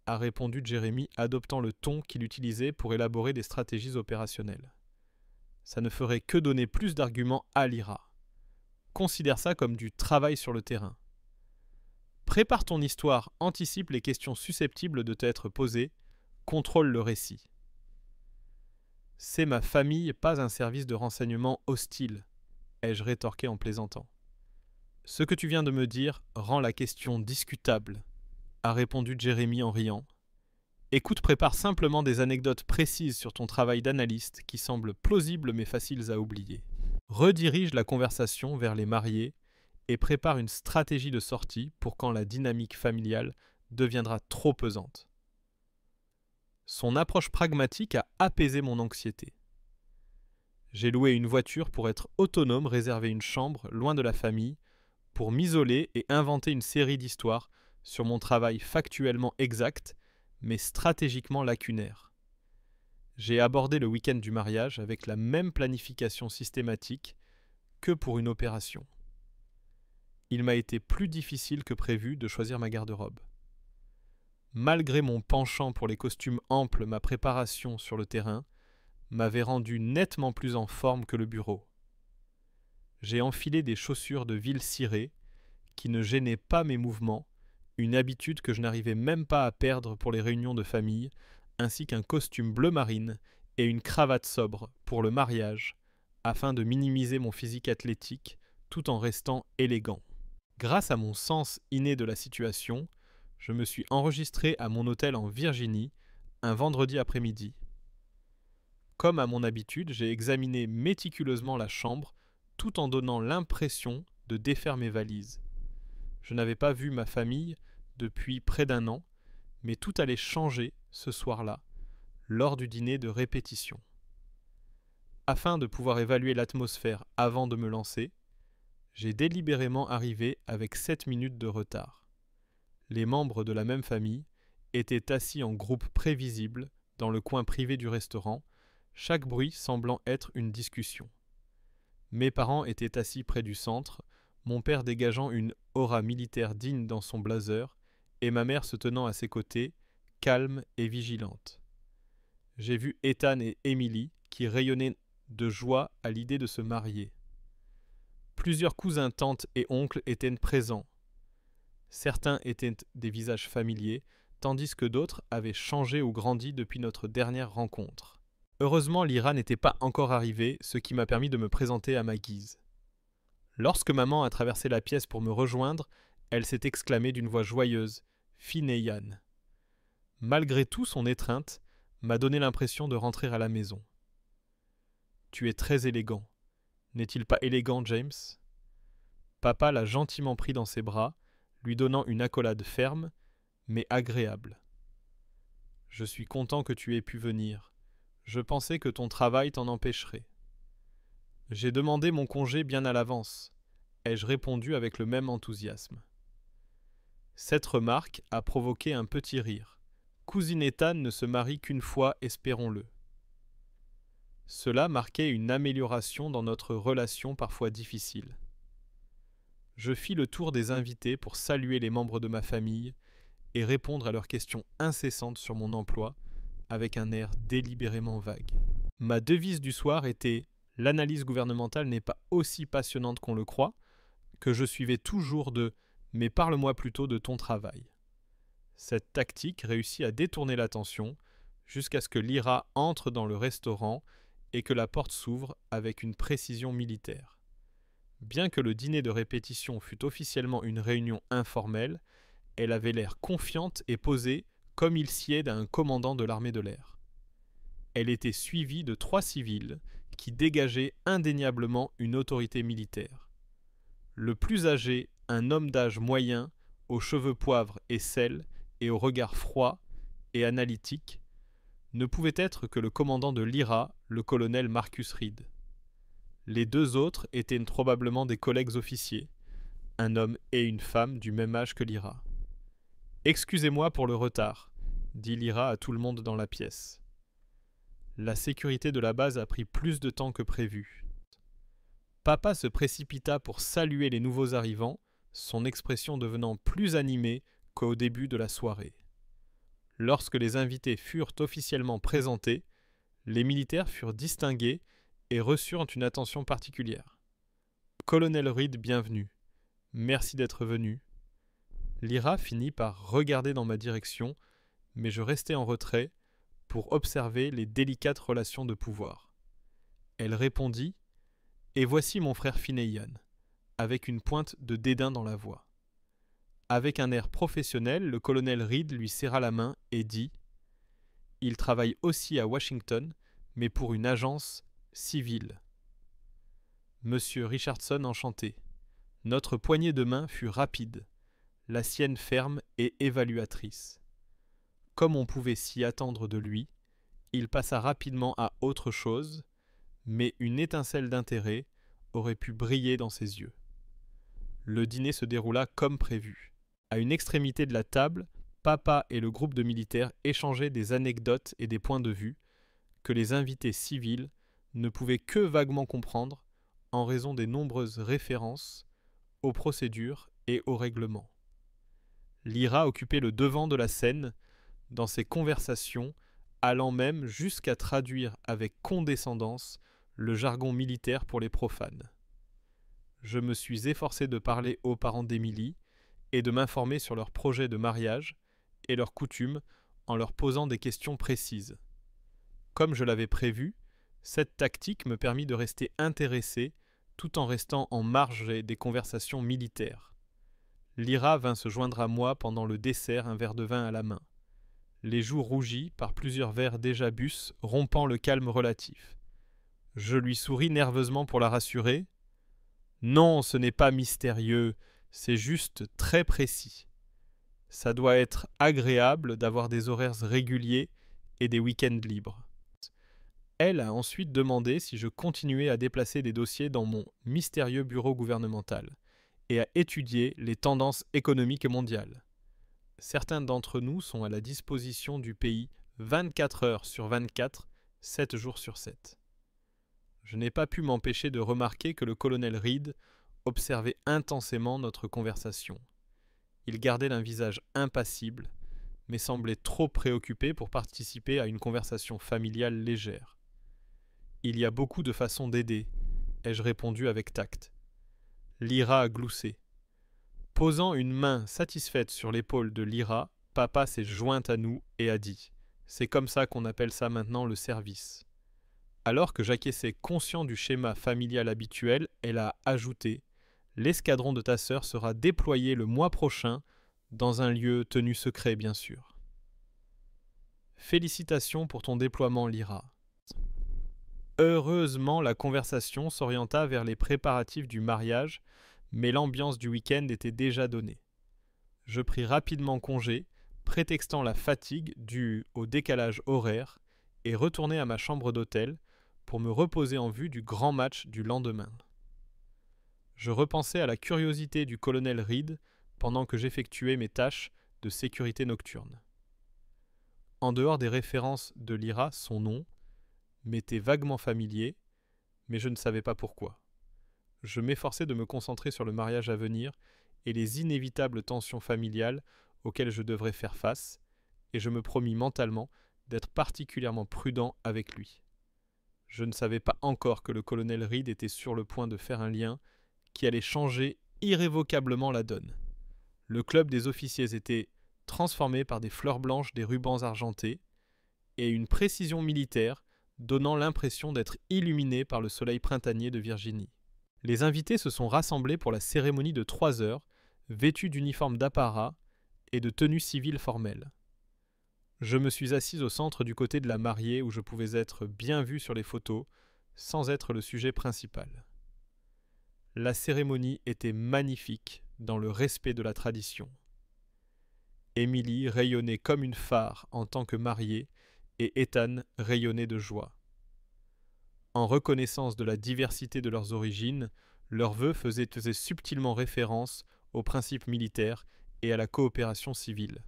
a répondu Jérémy, adoptant le ton qu'il utilisait pour élaborer des stratégies opérationnelles. Ça ne ferait que donner plus d'arguments à Lyra. Considère ça comme du travail sur le terrain. Prépare ton histoire, anticipe les questions susceptibles de t'être posées, contrôle le récit. C'est ma famille, pas un service de renseignement hostile, ai-je rétorqué en plaisantant. Ce que tu viens de me dire rend la question discutable, a répondu Jérémy en riant. Écoute, prépare simplement des anecdotes précises sur ton travail d'analyste qui semblent plausibles mais faciles à oublier. Redirige la conversation vers les mariés et prépare une stratégie de sortie pour quand la dynamique familiale deviendra trop pesante. Son approche pragmatique a apaisé mon anxiété. J'ai loué une voiture pour être autonome, réservé une chambre loin de la famille, pour m'isoler et inventer une série d'histoires sur mon travail factuellement exact, mais stratégiquement lacunaire. J'ai abordé le week-end du mariage avec la même planification systématique que pour une opération. Il m'a été plus difficile que prévu de choisir ma garde-robe. Malgré mon penchant pour les costumes amples, ma préparation sur le terrain m'avait rendu nettement plus en forme que le bureau. J'ai enfilé des chaussures de ville cirées qui ne gênaient pas mes mouvements, une habitude que je n'arrivais même pas à perdre pour les réunions de famille, ainsi qu'un costume bleu marine et une cravate sobre pour le mariage, afin de minimiser mon physique athlétique tout en restant élégant. Grâce à mon sens inné de la situation, je me suis enregistré à mon hôtel en Virginie un vendredi après-midi. Comme à mon habitude, j'ai examiné méticuleusement la chambre tout en donnant l'impression de défaire mes valises. Je n'avais pas vu ma famille depuis près d'1 an, mais tout allait changer ce soir-là, lors du dîner de répétition. Afin de pouvoir évaluer l'atmosphère avant de me lancer, j'ai délibérément arrivé avec 7 minutes de retard. Les membres de la même famille étaient assis en groupe prévisible dans le coin privé du restaurant, chaque bruit semblant être une discussion. Mes parents étaient assis près du centre, mon père dégageant une aura militaire digne dans son blazer, et ma mère se tenant à ses côtés, calme et vigilante. J'ai vu Ethan et Emily qui rayonnaient de joie à l'idée de se marier. Plusieurs cousins, tantes et oncles étaient présents. Certains étaient des visages familiers, tandis que d'autres avaient changé ou grandi depuis notre dernière rencontre. Heureusement, Lyra n'était pas encore arrivée, ce qui m'a permis de me présenter à ma guise. Lorsque maman a traversé la pièce pour me rejoindre, elle s'est exclamée d'une voix joyeuse, fine et Yann. Malgré tout, son étreinte m'a donné l'impression de rentrer à la maison. « Tu es très élégant. N'est-il pas élégant, James ?» Papa l'a gentiment pris dans ses bras, lui donnant une accolade ferme, mais agréable. « Je suis content que tu aies pu venir. Je pensais que ton travail t'en empêcherait. » J'ai demandé mon congé bien à l'avance, ai-je répondu avec le même enthousiasme. Cette remarque a provoqué un petit rire. Cousine Ethan ne se marie qu'une fois, espérons-le. Cela marquait une amélioration dans notre relation parfois difficile. Je fis le tour des invités pour saluer les membres de ma famille et répondre à leurs questions incessantes sur mon emploi avec un air délibérément vague. Ma devise du soir était « L'analyse gouvernementale n'est pas aussi passionnante qu'on le croit », que je suivais toujours de « Mais parle-moi plutôt de ton travail ». Cette tactique réussit à détourner l'attention jusqu'à ce que Lyra entre dans le restaurant et que la porte s'ouvre avec une précision militaire. Bien que le dîner de répétition fût officiellement une réunion informelle, elle avait l'air confiante et posée comme il sied à un commandant de l'armée de l'air. Elle était suivie de 3 civils qui dégageaient indéniablement une autorité militaire. Le plus âgé, un homme d'âge moyen, aux cheveux poivre et sel et au regard froid et analytique, ne pouvait être que le commandant de Lyra, le colonel Marcus Reed. Les 2 autres étaient probablement des collègues officiers, un homme et une femme du même âge que Lyra. « Excusez-moi pour le retard », dit Lyra à tout le monde dans la pièce. La sécurité de la base a pris plus de temps que prévu. Papa se précipita pour saluer les nouveaux arrivants, son expression devenant plus animée qu'au début de la soirée. Lorsque les invités furent officiellement présentés, les militaires furent distingués et reçurent une attention particulière. « Colonel Reed, bienvenue. Merci d'être venu. » Lyra finit par regarder dans ma direction, mais je restai en retrait pour observer les délicates relations de pouvoir. Elle répondit « Et voici mon frère Fineyan », avec une pointe de dédain dans la voix. Avec un air professionnel, le colonel Reed lui serra la main et dit « Il travaille aussi à Washington, mais pour une agence civile. » Monsieur Richardson enchanté. Notre poignée de main fut rapide, la sienne ferme et évaluatrice. Comme on pouvait s'y attendre de lui, il passa rapidement à autre chose, mais une étincelle d'intérêt aurait pu briller dans ses yeux. Le dîner se déroula comme prévu. À une extrémité de la table, papa et le groupe de militaires échangeaient des anecdotes et des points de vue que les invités civils ne pouvaient que vaguement comprendre en raison des nombreuses références aux procédures et aux règlements. Lyra occupait le devant de la scène dans ses conversations, allant même jusqu'à traduire avec condescendance le jargon militaire pour les profanes. Je me suis efforcé de parler aux parents d'Émilie et de m'informer sur leurs projets de mariage et leurs coutumes en leur posant des questions précises. Comme je l'avais prévu, cette tactique me permit de rester intéressé tout en restant en marge des conversations militaires. Lyra vint se joindre à moi pendant le dessert, un verre de vin à la main, les joues rougies par plusieurs verres déjà bus, rompant le calme relatif. Je lui souris nerveusement pour la rassurer. « Non, ce n'est pas mystérieux, c'est juste très précis. Ça doit être agréable d'avoir des horaires réguliers et des week-ends libres. » Elle a ensuite demandé si je continuais à déplacer des dossiers dans mon mystérieux bureau gouvernemental et à étudier les tendances économiques mondiales. Certains d'entre nous sont à la disposition du pays 24 heures sur 24, 7 jours sur 7. Je n'ai pas pu m'empêcher de remarquer que le colonel Reed observait intensément notre conversation. Il gardait un visage impassible, mais semblait trop préoccupé pour participer à une conversation familiale légère. « Il y a beaucoup de façons d'aider », ai-je répondu avec tact. Lyra a gloussé. Posant une main satisfaite sur l'épaule de Lyra, papa s'est joint à nous et a dit « C'est comme ça qu'on appelle ça maintenant le service ». Alors que j'acquiesçais conscient du schéma familial habituel, elle a ajouté « L'escadron de ta sœur sera déployé le mois prochain, dans un lieu tenu secret bien sûr. » Félicitations pour ton déploiement, Lyra. Heureusement, la conversation s'orienta vers les préparatifs du mariage, mais l'ambiance du week-end était déjà donnée. Je pris rapidement congé, prétextant la fatigue due au décalage horaire, et retournai à ma chambre d'hôtel pour me reposer en vue du grand match du lendemain. Je repensais à la curiosité du colonel Reed pendant que j'effectuais mes tâches de sécurité nocturne. En dehors des références de Lyra, son nom m'était vaguement familier, mais je ne savais pas pourquoi. Je m'efforçais de me concentrer sur le mariage à venir et les inévitables tensions familiales auxquelles je devrais faire face, et je me promis mentalement d'être particulièrement prudent avec lui. Je ne savais pas encore que le colonel Reed était sur le point de faire un lien qui allait changer irrévocablement la donne. Le club des officiers était transformé par des fleurs blanches, des rubans argentés et une précision militaire donnant l'impression d'être illuminé par le soleil printanier de Virginie. Les invités se sont rassemblés pour la cérémonie de 3 heures, vêtus d'uniformes d'apparat et de tenues civiles formelles. Je me suis assise au centre du côté de la mariée où je pouvais être bien vu sur les photos, sans être le sujet principal. La cérémonie était magnifique dans le respect de la tradition. Émilie rayonnait comme une phare en tant que mariée et Ethan rayonnait de joie. En reconnaissance de la diversité de leurs origines, leurs vœux faisaient subtilement référence aux principes militaires et à la coopération civile.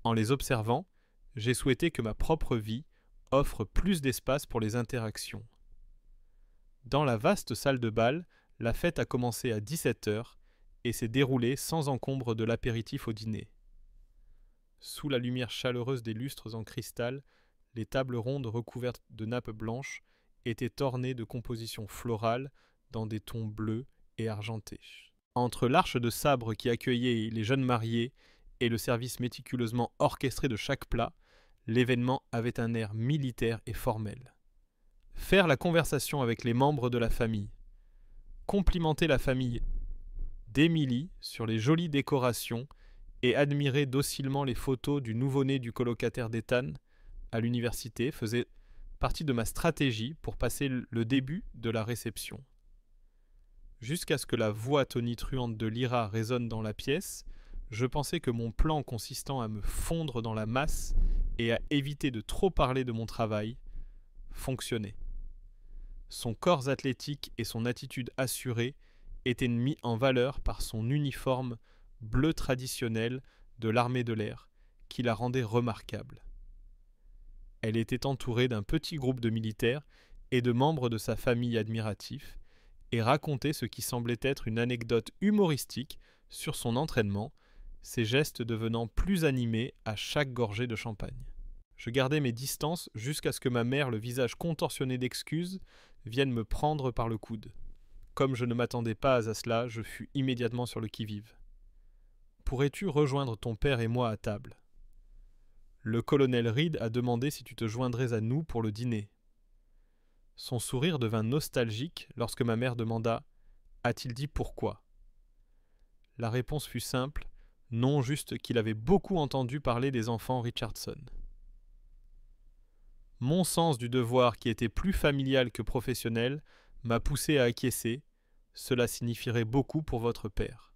En les observant, j'ai souhaité que ma propre vie offre plus d'espace pour les interactions. Dans la vaste salle de bal, la fête a commencé à 17h et s'est déroulée sans encombre de l'apéritif au dîner. Sous la lumière chaleureuse des lustres en cristal, les tables rondes recouvertes de nappes blanches étaient ornées de compositions florales dans des tons bleus et argentés. Entre l'arche de sabre qui accueillait les jeunes mariés et le service méticuleusement orchestré de chaque plat, l'événement avait un air militaire et formel. Faire la conversation avec les membres de la famille, complimenter la famille d'Émilie sur les jolies décorations et admirer docilement les photos du nouveau-né du colocataire d'Ethan à l'université faisait partie de ma stratégie pour passer le début de la réception. Jusqu'à ce que la voix tonitruante de Lyra résonne dans la pièce, je pensais que mon plan consistant à me fondre dans la masse et à éviter de trop parler de mon travail fonctionnait. Son corps athlétique et son attitude assurée étaient mis en valeur par son uniforme bleu traditionnel de l'armée de l'air, qui la rendait remarquable. Elle était entourée d'un petit groupe de militaires et de membres de sa famille admiratifs, et racontait ce qui semblait être une anecdote humoristique sur son entraînement, ses gestes devenant plus animés à chaque gorgée de champagne. Je gardai mes distances jusqu'à ce que ma mère, le visage contorsionné d'excuses, vienne me prendre par le coude. Comme je ne m'attendais pas à cela, je fus immédiatement sur le qui-vive. « Pourrais-tu rejoindre ton père et moi à table ? Le colonel Reed a demandé si tu te joindrais à nous pour le dîner. » Son sourire devint nostalgique lorsque ma mère demanda « A-t-il dit pourquoi ?» La réponse fut simple, non juste qu'il avait beaucoup entendu parler des enfants Richardson. Mon sens du devoir, qui était plus familial que professionnel, m'a poussé à acquiescer. Cela signifierait beaucoup pour votre père.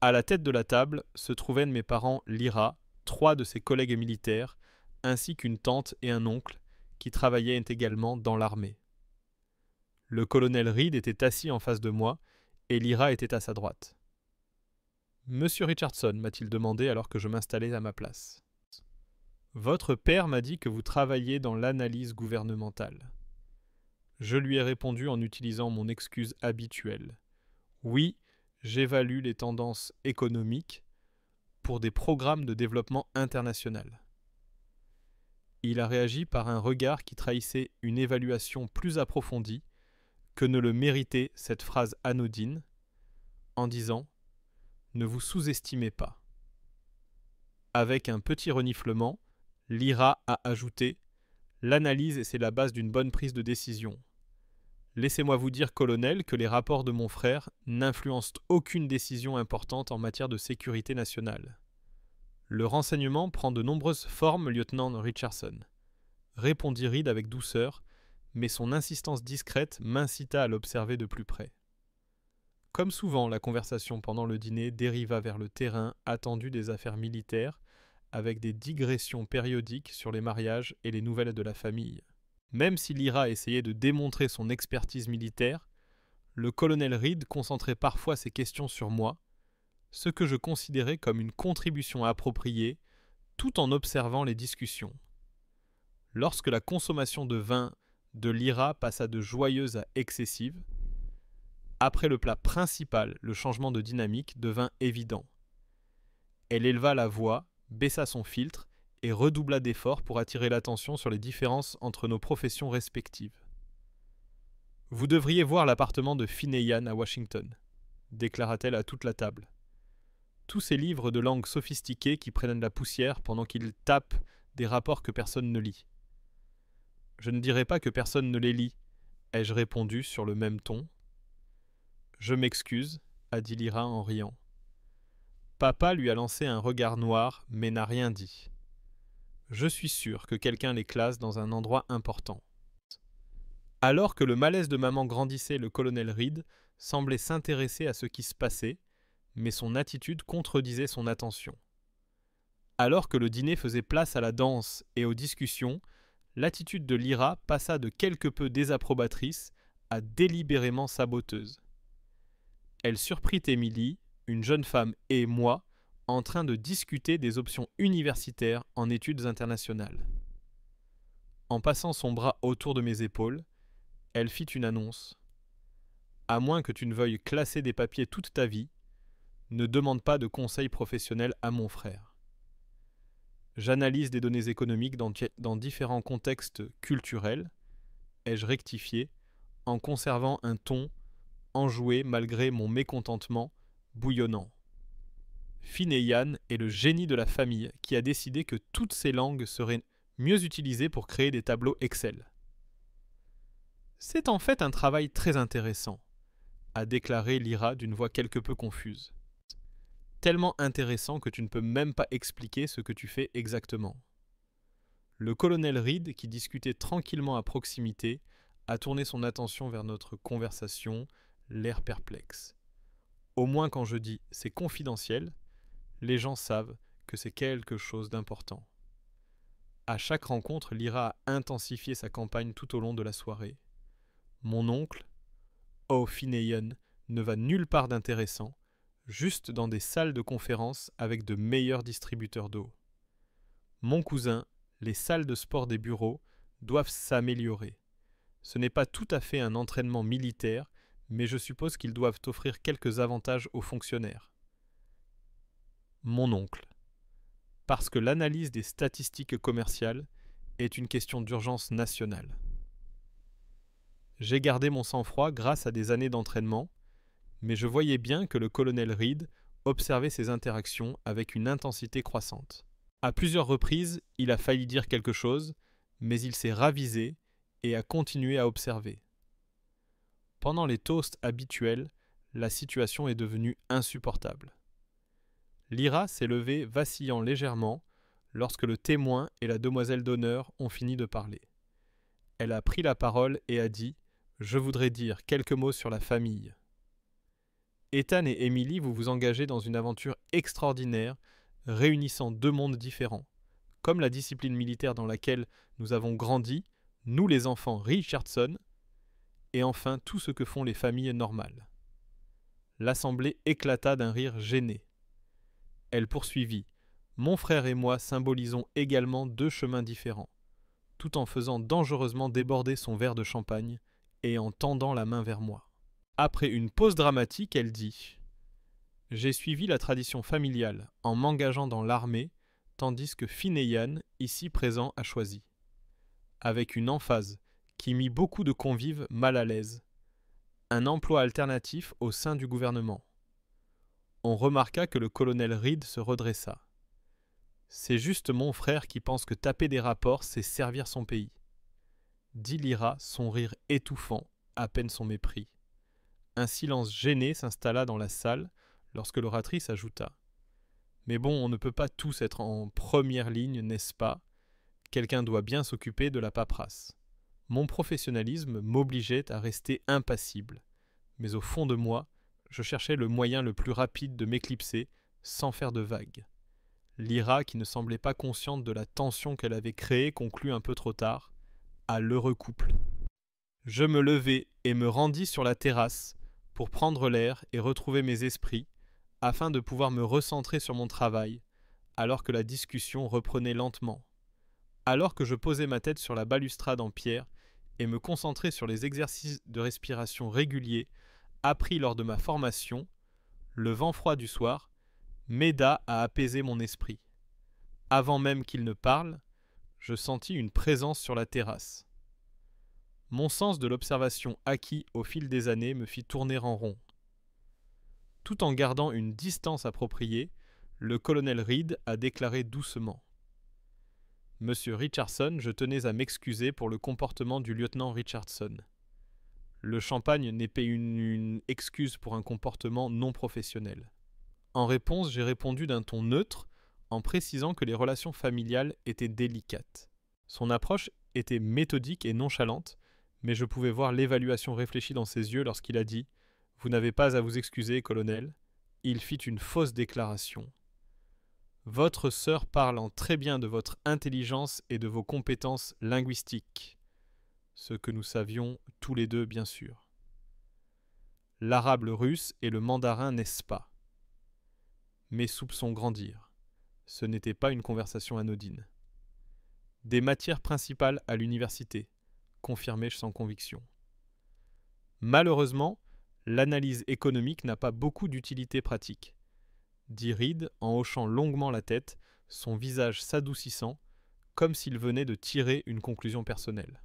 À la tête de la table se trouvaient mes parents Lyra, 3 de ses collègues militaires, ainsi qu'une tante et un oncle qui travaillaient également dans l'armée. Le colonel Reed était assis en face de moi et Lyra était à sa droite. « Monsieur Richardson » m'a-t-il demandé alors que je m'installais à ma place. « Votre père m'a dit que vous travailliez dans l'analyse gouvernementale. » Je lui ai répondu en utilisant mon excuse habituelle. « Oui, j'évalue les tendances économiques pour des programmes de développement international. » Il a réagi par un regard qui trahissait une évaluation plus approfondie que ne le méritait cette phrase anodine, en disant « Ne vous sous-estimez pas ». Avec un petit reniflement, Lyra a ajouté « L'analyse, c'est la base d'une bonne prise de décision. Laissez-moi vous dire, colonel, que les rapports de mon frère n'influencent aucune décision importante en matière de sécurité nationale. Le renseignement prend de nombreuses formes, lieutenant Richardson. » Répondit Reed avec douceur, mais son insistance discrète m'incita à l'observer de plus près. Comme souvent, la conversation pendant le dîner dériva vers le terrain attendu des affaires militaires, avec des digressions périodiques sur les mariages et les nouvelles de la famille. Même si Lyra essayait de démontrer son expertise militaire, le colonel Reed concentrait parfois ses questions sur moi, ce que je considérais comme une contribution appropriée, tout en observant les discussions. Lorsque la consommation de vin de Lyra passa de joyeuse à excessive, après le plat principal, le changement de dynamique devint évident. Elle éleva la voix, baissa son filtre et redoubla d'efforts pour attirer l'attention sur les différences entre nos professions respectives. « Vous devriez voir l'appartement de Fineyan à Washington, déclara-t-elle à toute la table. Tous ces livres de langue sophistiquée qui prennent la poussière pendant qu'ils tapent des rapports que personne ne lit. Je ne dirais pas que personne ne les lit, ai-je répondu sur le même ton. Je m'excuse, a dit Lyra en riant. Papa lui a lancé un regard noir, mais n'a rien dit. Je suis sûr que quelqu'un les classe dans un endroit important. Alors que le malaise de maman grandissait, le colonel Reed semblait s'intéresser à ce qui se passait, mais son attitude contredisait son attention. Alors que le dîner faisait place à la danse et aux discussions, l'attitude de Lyra passa de quelque peu désapprobatrice à délibérément saboteuse. Elle surprit Émilie, une jeune femme et moi, en train de discuter des options universitaires en études internationales. En passant son bras autour de mes épaules, elle fit une annonce. « À moins que tu ne veuilles classer des papiers toute ta vie, ne demande pas de conseils professionnels à mon frère. J'analyse des données économiques dans différents contextes culturels, ai-je rectifié, en conservant un ton enjoué malgré mon mécontentement bouillonnant. Fineyan est le génie de la famille qui a décidé que toutes ces langues seraient mieux utilisées pour créer des tableaux Excel. C'est en fait un travail très intéressant, a déclaré Lyra d'une voix quelque peu confuse. Tellement intéressant que tu ne peux même pas expliquer ce que tu fais exactement. Le colonel Reed, qui discutait tranquillement à proximité, a tourné son attention vers notre conversation, l'air perplexe. Au moins quand je dis « c'est confidentiel », les gens savent que c'est quelque chose d'important. À chaque rencontre, Lyra a intensifié sa campagne tout au long de la soirée. Mon oncle, Fineyan, ne va nulle part d'intéressant, juste dans des salles de conférence avec de meilleurs distributeurs d'eau. Mon cousin, les salles de sport des bureaux doivent s'améliorer. Ce n'est pas tout à fait un entraînement militaire, mais je suppose qu'ils doivent offrir quelques avantages aux fonctionnaires. Mon oncle. Parce que l'analyse des statistiques commerciales est une question d'urgence nationale. J'ai gardé mon sang-froid grâce à des années d'entraînement, mais je voyais bien que le colonel Reed observait ces interactions avec une intensité croissante. À plusieurs reprises, il a failli dire quelque chose, mais il s'est ravisé et a continué à observer. Pendant les toasts habituels, la situation est devenue insupportable. Lyra s'est levée vacillant légèrement lorsque le témoin et la demoiselle d'honneur ont fini de parler. Elle a pris la parole et a dit « Je voudrais dire quelques mots sur la famille ». Ethan et Emily, vous vous engagez dans une aventure extraordinaire, réunissant deux mondes différents. Comme la discipline militaire dans laquelle nous avons grandi, nous les enfants Richardson, et enfin tout ce que font les familles normales. L'assemblée éclata d'un rire gêné. Elle poursuivit. Mon frère et moi symbolisons également deux chemins différents, tout en faisant dangereusement déborder son verre de champagne et en tendant la main vers moi. Après une pause dramatique, elle dit « J'ai suivi la tradition familiale en m'engageant dans l'armée, tandis que Fineyan, ici présent, a choisi. » Avec une emphase qui mit beaucoup de convives mal à l'aise. Un emploi alternatif au sein du gouvernement. On remarqua que le colonel Reed se redressa. « C'est juste mon frère qui pense que taper des rapports, c'est servir son pays. » dit Lyra, son rire étouffant, à peine son mépris. Un silence gêné s'installa dans la salle lorsque l'oratrice ajouta « Mais bon, on ne peut pas tous être en première ligne, n'est-ce pas ? Quelqu'un doit bien s'occuper de la paperasse. » Mon professionnalisme m'obligeait à rester impassible, mais au fond de moi, je cherchais le moyen le plus rapide de m'éclipser sans faire de vagues. Lyra, qui ne semblait pas consciente de la tension qu'elle avait créée, conclut un peu trop tard à l'heureux couple. Je me levai et me rendis sur la terrasse pour prendre l'air et retrouver mes esprits, afin de pouvoir me recentrer sur mon travail, alors que la discussion reprenait lentement. Alors que je posais ma tête sur la balustrade en pierre et me concentrais sur les exercices de respiration réguliers appris lors de ma formation, le vent froid du soir m'aida à apaiser mon esprit. Avant même qu'il ne parle, je sentis une présence sur la terrasse. Mon sens de l'observation acquis au fil des années me fit tourner en rond. Tout en gardant une distance appropriée, le colonel Reed a déclaré doucement : « Monsieur Richardson, je tenais à m'excuser pour le comportement du lieutenant Richardson. Le champagne n'est pas une excuse pour un comportement non professionnel. » En réponse, j'ai répondu d'un ton neutre, en précisant que les relations familiales étaient délicates. Son approche était méthodique et nonchalante, mais je pouvais voir l'évaluation réfléchie dans ses yeux lorsqu'il a dit : « Vous n'avez pas à vous excuser, colonel. » Il fit une fausse déclaration. « Votre sœur parlant très bien de votre intelligence et de vos compétences linguistiques. » Ce que nous savions tous les deux, bien sûr. L'arabe, le russe et le mandarin, n'est-ce pas ? Mes soupçons grandirent. Ce n'était pas une conversation anodine. Des matières principales à l'université, confirmai-je sans conviction. Malheureusement, l'analyse économique n'a pas beaucoup d'utilité pratique, dit Reed en hochant longuement la tête, son visage s'adoucissant, comme s'il venait de tirer une conclusion personnelle.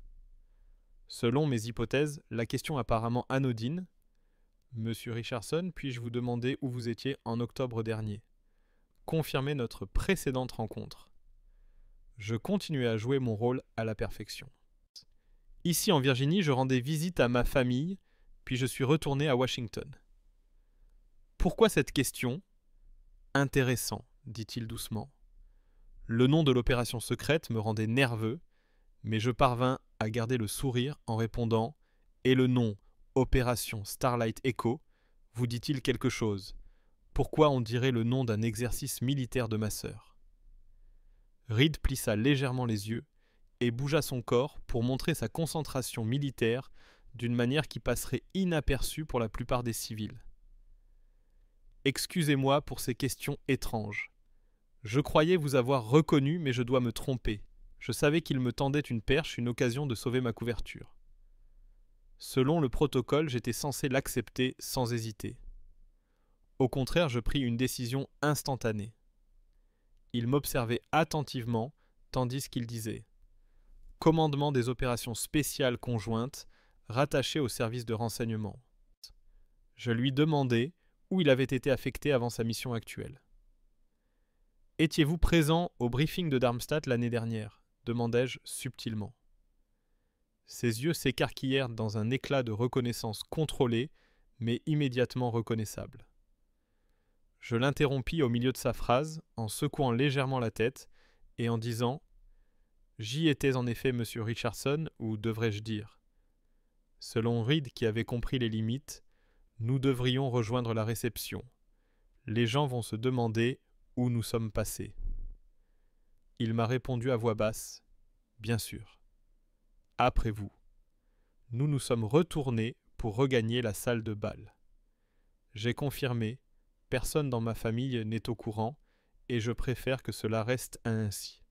Selon mes hypothèses, la question apparemment anodine : « Monsieur Richardson, puis-je vous demander où vous étiez en octobre dernier ?» confirmait notre précédente rencontre. Je continuais à jouer mon rôle à la perfection. Ici en Virginie, je rendais visite à ma famille, puis je suis retourné à Washington. Pourquoi cette question ? Intéressant, dit-il doucement. Le nom de l'opération secrète me rendait nerveux, mais je parvins à garder le sourire en répondant : Et le nom, Opération Starlight Echo, vous dit-il quelque chose ? Pourquoi on dirait le nom d'un exercice militaire de ma sœur ? Reed plissa légèrement les yeux et bougea son corps pour montrer sa concentration militaire d'une manière qui passerait inaperçue pour la plupart des civils. Excusez-moi pour ces questions étranges. Je croyais vous avoir reconnu, mais je dois me tromper. Je savais qu'il me tendait une perche, une occasion de sauver ma couverture. Selon le protocole, j'étais censé l'accepter sans hésiter. Au contraire, je pris une décision instantanée. Il m'observait attentivement, tandis qu'il disait : « Commandement des opérations spéciales conjointes, rattaché au service de renseignement. » Je lui demandai où il avait été affecté avant sa mission actuelle. « Étiez-vous présent au briefing de Darmstadt l'année dernière ? Demandai-je subtilement. Ses yeux s'écarquillèrent dans un éclat de reconnaissance contrôlée, mais immédiatement reconnaissable. Je l'interrompis au milieu de sa phrase, en secouant légèrement la tête et en disant : « J'y étais en effet, monsieur Richardson, ou devrais-je dire. Selon Reed, qui avait compris les limites, nous devrions rejoindre la réception. Les gens vont se demander où nous sommes passés. » Il m'a répondu à voix basse : « Bien sûr. Après vous. » Nous nous sommes retournés pour regagner la salle de bal. J'ai confirmé : personne dans ma famille n'est au courant, et je préfère que cela reste ainsi.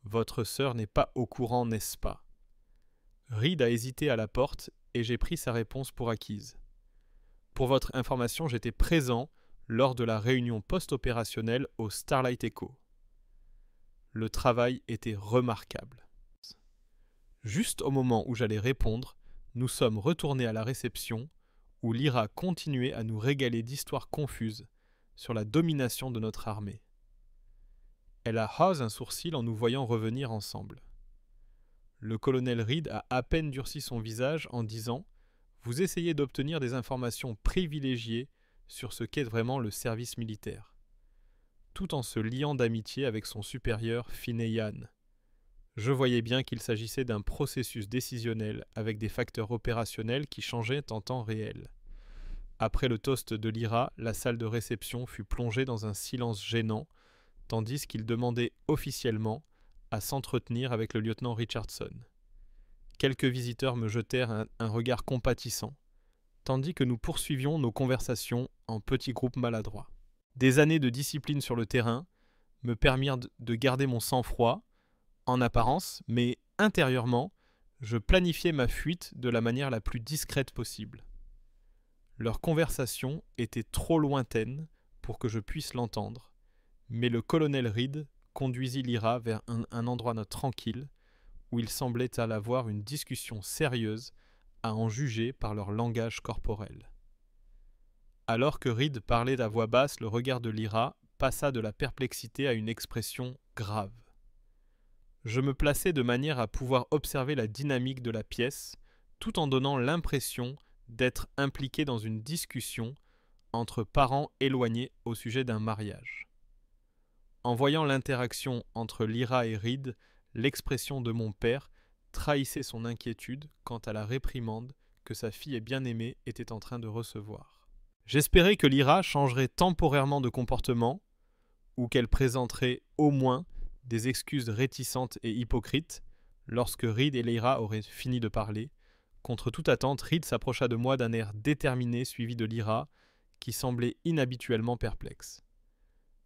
Votre sœur n'est pas au courant, n'est-ce pas ? Reed a hésité à la porte, et j'ai pris sa réponse pour acquise. Pour votre information, j'étais présent lors de la réunion post-opérationnelle au Starlight Echo. Le travail était remarquable. Juste au moment où j'allais répondre, nous sommes retournés à la réception, où Lyra continuait à nous régaler d'histoires confuses sur la domination de notre armée. Elle a haussé un sourcil en nous voyant revenir ensemble. Le colonel Reed a à peine durci son visage en disant : « Vous essayez d'obtenir des informations privilégiées sur ce qu'est vraiment le service militaire. » Tout en se liant d'amitié avec son supérieur Fineyan. Je voyais bien qu'il s'agissait d'un processus décisionnel avec des facteurs opérationnels qui changeaient en temps réel. Après le toast de Lyra, la salle de réception fut plongée dans un silence gênant, tandis qu'il demandait officiellement à s'entretenir avec le lieutenant Richardson. Quelques visiteurs me jetèrent un regard compatissant, tandis que nous poursuivions nos conversations en petits groupes maladroits. Des années de discipline sur le terrain me permirent de garder mon sang-froid, en apparence, mais intérieurement, je planifiais ma fuite de la manière la plus discrète possible. Leur conversation était trop lointaine pour que je puisse l'entendre, mais le colonel Reed conduisit Lyra vers un endroit tranquille où il semblait aller avoir une discussion sérieuse à en juger par leur langage corporel. Alors que Reed parlait à voix basse, le regard de Lyra passa de la perplexité à une expression grave. Je me plaçais de manière à pouvoir observer la dynamique de la pièce, tout en donnant l'impression d'être impliqué dans une discussion entre parents éloignés au sujet d'un mariage. En voyant l'interaction entre Lyra et Reed, l'expression de mon père trahissait son inquiétude quant à la réprimande que sa fille bien-aimée était en train de recevoir. J'espérais que Lyra changerait temporairement de comportement, ou qu'elle présenterait au moins des excuses réticentes et hypocrites lorsque Reed et Lyra auraient fini de parler. Contre toute attente, Reed s'approcha de moi d'un air déterminé suivi de Lyra, qui semblait inhabituellement perplexe.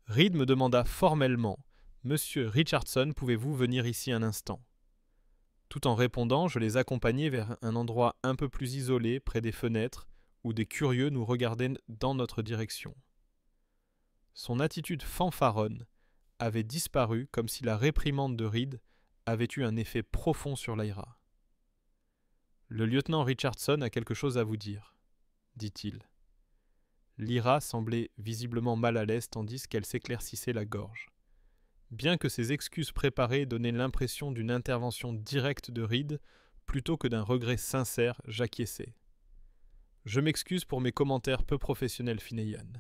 Reed me demanda formellement « Monsieur Richardson, pouvez-vous venir ici un instant ?» Tout en répondant, je les accompagnai vers un endroit un peu plus isolé, près des fenêtres, où des curieux nous regardaient dans notre direction. Son attitude fanfaronne avait disparu comme si la réprimande de Reed avait eu un effet profond sur Lyra. « Le lieutenant Richardson a quelque chose à vous dire, » dit-il. Lyra semblait visiblement mal à l'aise tandis qu'elle s'éclaircissait la gorge. Bien que ses excuses préparées donnaient l'impression d'une intervention directe de Reed plutôt que d'un regret sincère, j'acquiesçai. « Je m'excuse pour mes commentaires peu professionnels, Fineyan.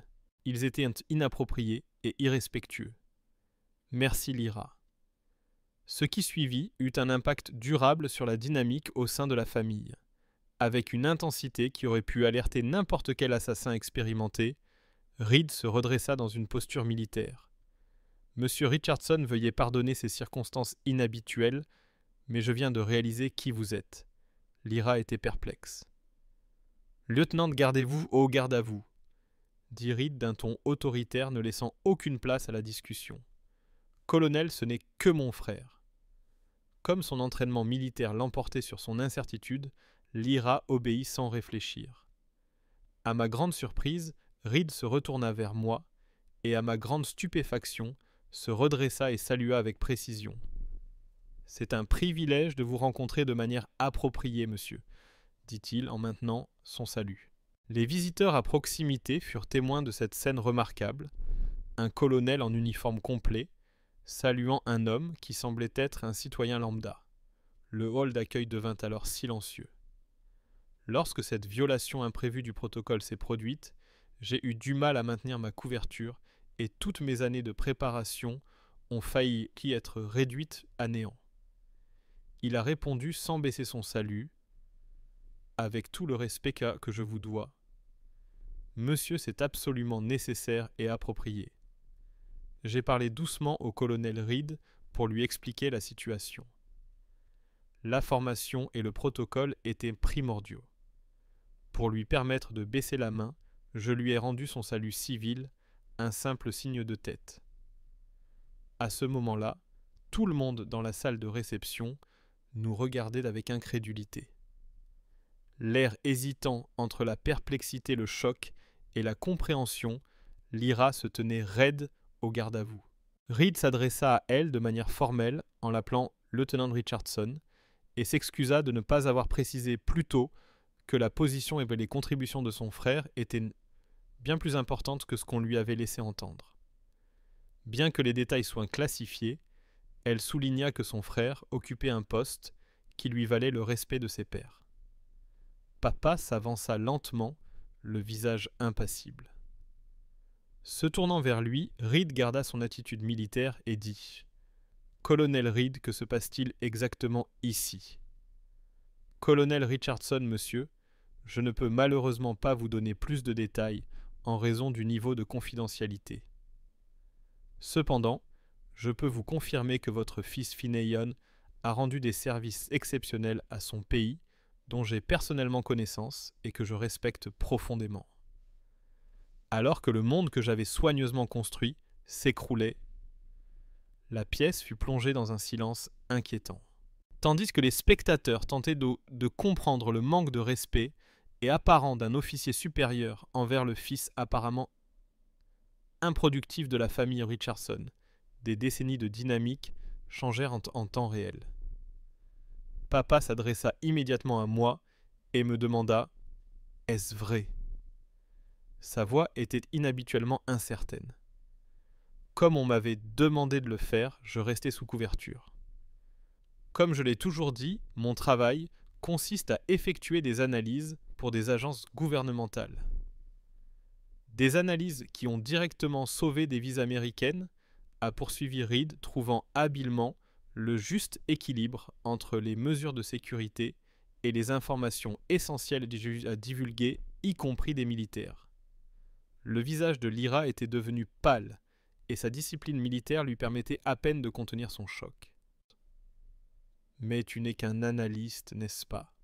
Ils étaient inappropriés et irrespectueux. Merci, Lyra. » Ce qui suivit eut un impact durable sur la dynamique au sein de la famille. Avec une intensité qui aurait pu alerter n'importe quel assassin expérimenté, Reed se redressa dans une posture militaire. « Monsieur Richardson, veuillez pardonner ces circonstances inhabituelles, mais je viens de réaliser qui vous êtes. » Lyra était perplexe. « Lieutenant, gardez-vous au garde à vous, » dit Reed d'un ton autoritaire ne laissant aucune place à la discussion. « Colonel, ce n'est que mon frère. » Comme son entraînement militaire l'emportait sur son incertitude, Lyra obéit sans réfléchir. À ma grande surprise, Reed se retourna vers moi et, à ma grande stupéfaction, se redressa et salua avec précision. « C'est un privilège de vous rencontrer de manière appropriée, monsieur, » dit-il en maintenant son salut. Les visiteurs à proximité furent témoins de cette scène remarquable, un colonel en uniforme complet, saluant un homme qui semblait être un citoyen lambda. Le hall d'accueil devint alors silencieux. Lorsque cette violation imprévue du protocole s'est produite, j'ai eu du mal à maintenir ma couverture et toutes mes années de préparation ont failli être réduites à néant. Il a répondu sans baisser son salut, avec tout le respect que je vous dois. Monsieur, c'est absolument nécessaire et approprié. J'ai parlé doucement au colonel Reed pour lui expliquer la situation. La formation et le protocole étaient primordiaux. Pour lui permettre de baisser la main, je lui ai rendu son salut civil, un simple signe de tête. À ce moment-là, tout le monde dans la salle de réception nous regardait avec incrédulité. L'air hésitant entre la perplexité, le choc et la compréhension, Lyra se tenait raide au garde à vous. Reed s'adressa à elle de manière formelle en l'appelant lieutenant Richardson et s'excusa de ne pas avoir précisé plus tôt que la position et les contributions de son frère étaient bien plus importantes que ce qu'on lui avait laissé entendre. Bien que les détails soient classifiés, elle souligna que son frère occupait un poste qui lui valait le respect de ses pairs. Papa s'avança lentement, le visage impassible. Se tournant vers lui, Reed garda son attitude militaire et dit « Colonel Reed, que se passe-t-il exactement ici ?»« Colonel Richardson, monsieur, je ne peux malheureusement pas vous donner plus de détails en raison du niveau de confidentialité. Cependant, je peux vous confirmer que votre fils Fineyan a rendu des services exceptionnels à son pays, dont j'ai personnellement connaissance et que je respecte profondément. Alors que le monde que j'avais soigneusement construit s'écroulait, la pièce fut plongée dans un silence inquiétant. Tandis que les spectateurs tentaient de comprendre le manque de respect et apparent d'un officier supérieur envers le fils apparemment improductif de la famille Richardson, des décennies de dynamique changèrent en temps réel. Papa s'adressa immédiatement à moi et me demanda « Est-ce vrai ?» Sa voix était inhabituellement incertaine. Comme on m'avait demandé de le faire, je restais sous couverture. Comme je l'ai toujours dit, mon travail consiste à effectuer des analyses pour des agences gouvernementales. Des analyses qui ont directement sauvé des vies américaines, a poursuivi Reed, trouvant habilement le juste équilibre entre les mesures de sécurité et les informations essentielles à divulguer, y compris des militaires. Le visage de Lyra était devenu pâle, et sa discipline militaire lui permettait à peine de contenir son choc. « Mais tu n'es qu'un analyste, n'est-ce pas ?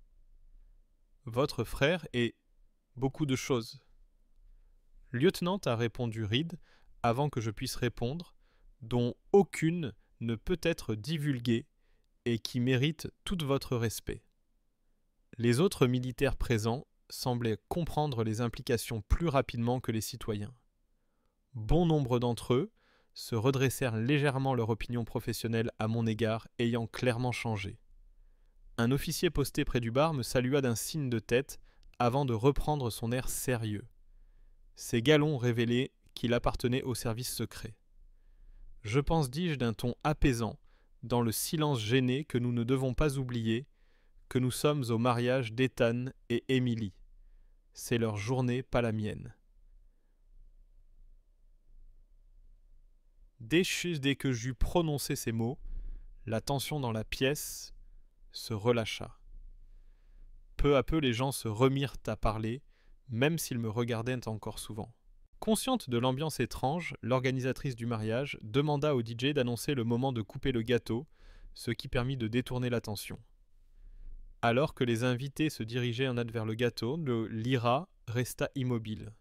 Votre frère est beaucoup de choses. » Lieutenant, a répondu Reed, avant que je puisse répondre, dont aucune ne peut être divulguée et qui mérite tout votre respect. Les autres militaires présents semblaient comprendre les implications plus rapidement que les citoyens. Bon nombre d'entre eux se redressèrent légèrement leur opinion professionnelle à mon égard ayant clairement changé. Un officier posté près du bar me salua d'un signe de tête avant de reprendre son air sérieux. Ses galons révélaient qu'il appartenait au service secret. Je pense, dis-je d'un ton apaisant, dans le silence gêné que nous ne devons pas oublier, que nous sommes au mariage d'Ethan et Emily. C'est leur journée, pas la mienne. Dès que j'eus prononcé ces mots, la tension dans la pièce se relâcha. Peu à peu, les gens se remirent à parler, même s'ils me regardaient encore souvent. Consciente de l'ambiance étrange, l'organisatrice du mariage demanda au DJ d'annoncer le moment de couper le gâteau, ce qui permit de détourner l'attention. Alors que les invités se dirigeaient en hâte vers le gâteau, Lyra resta immobile.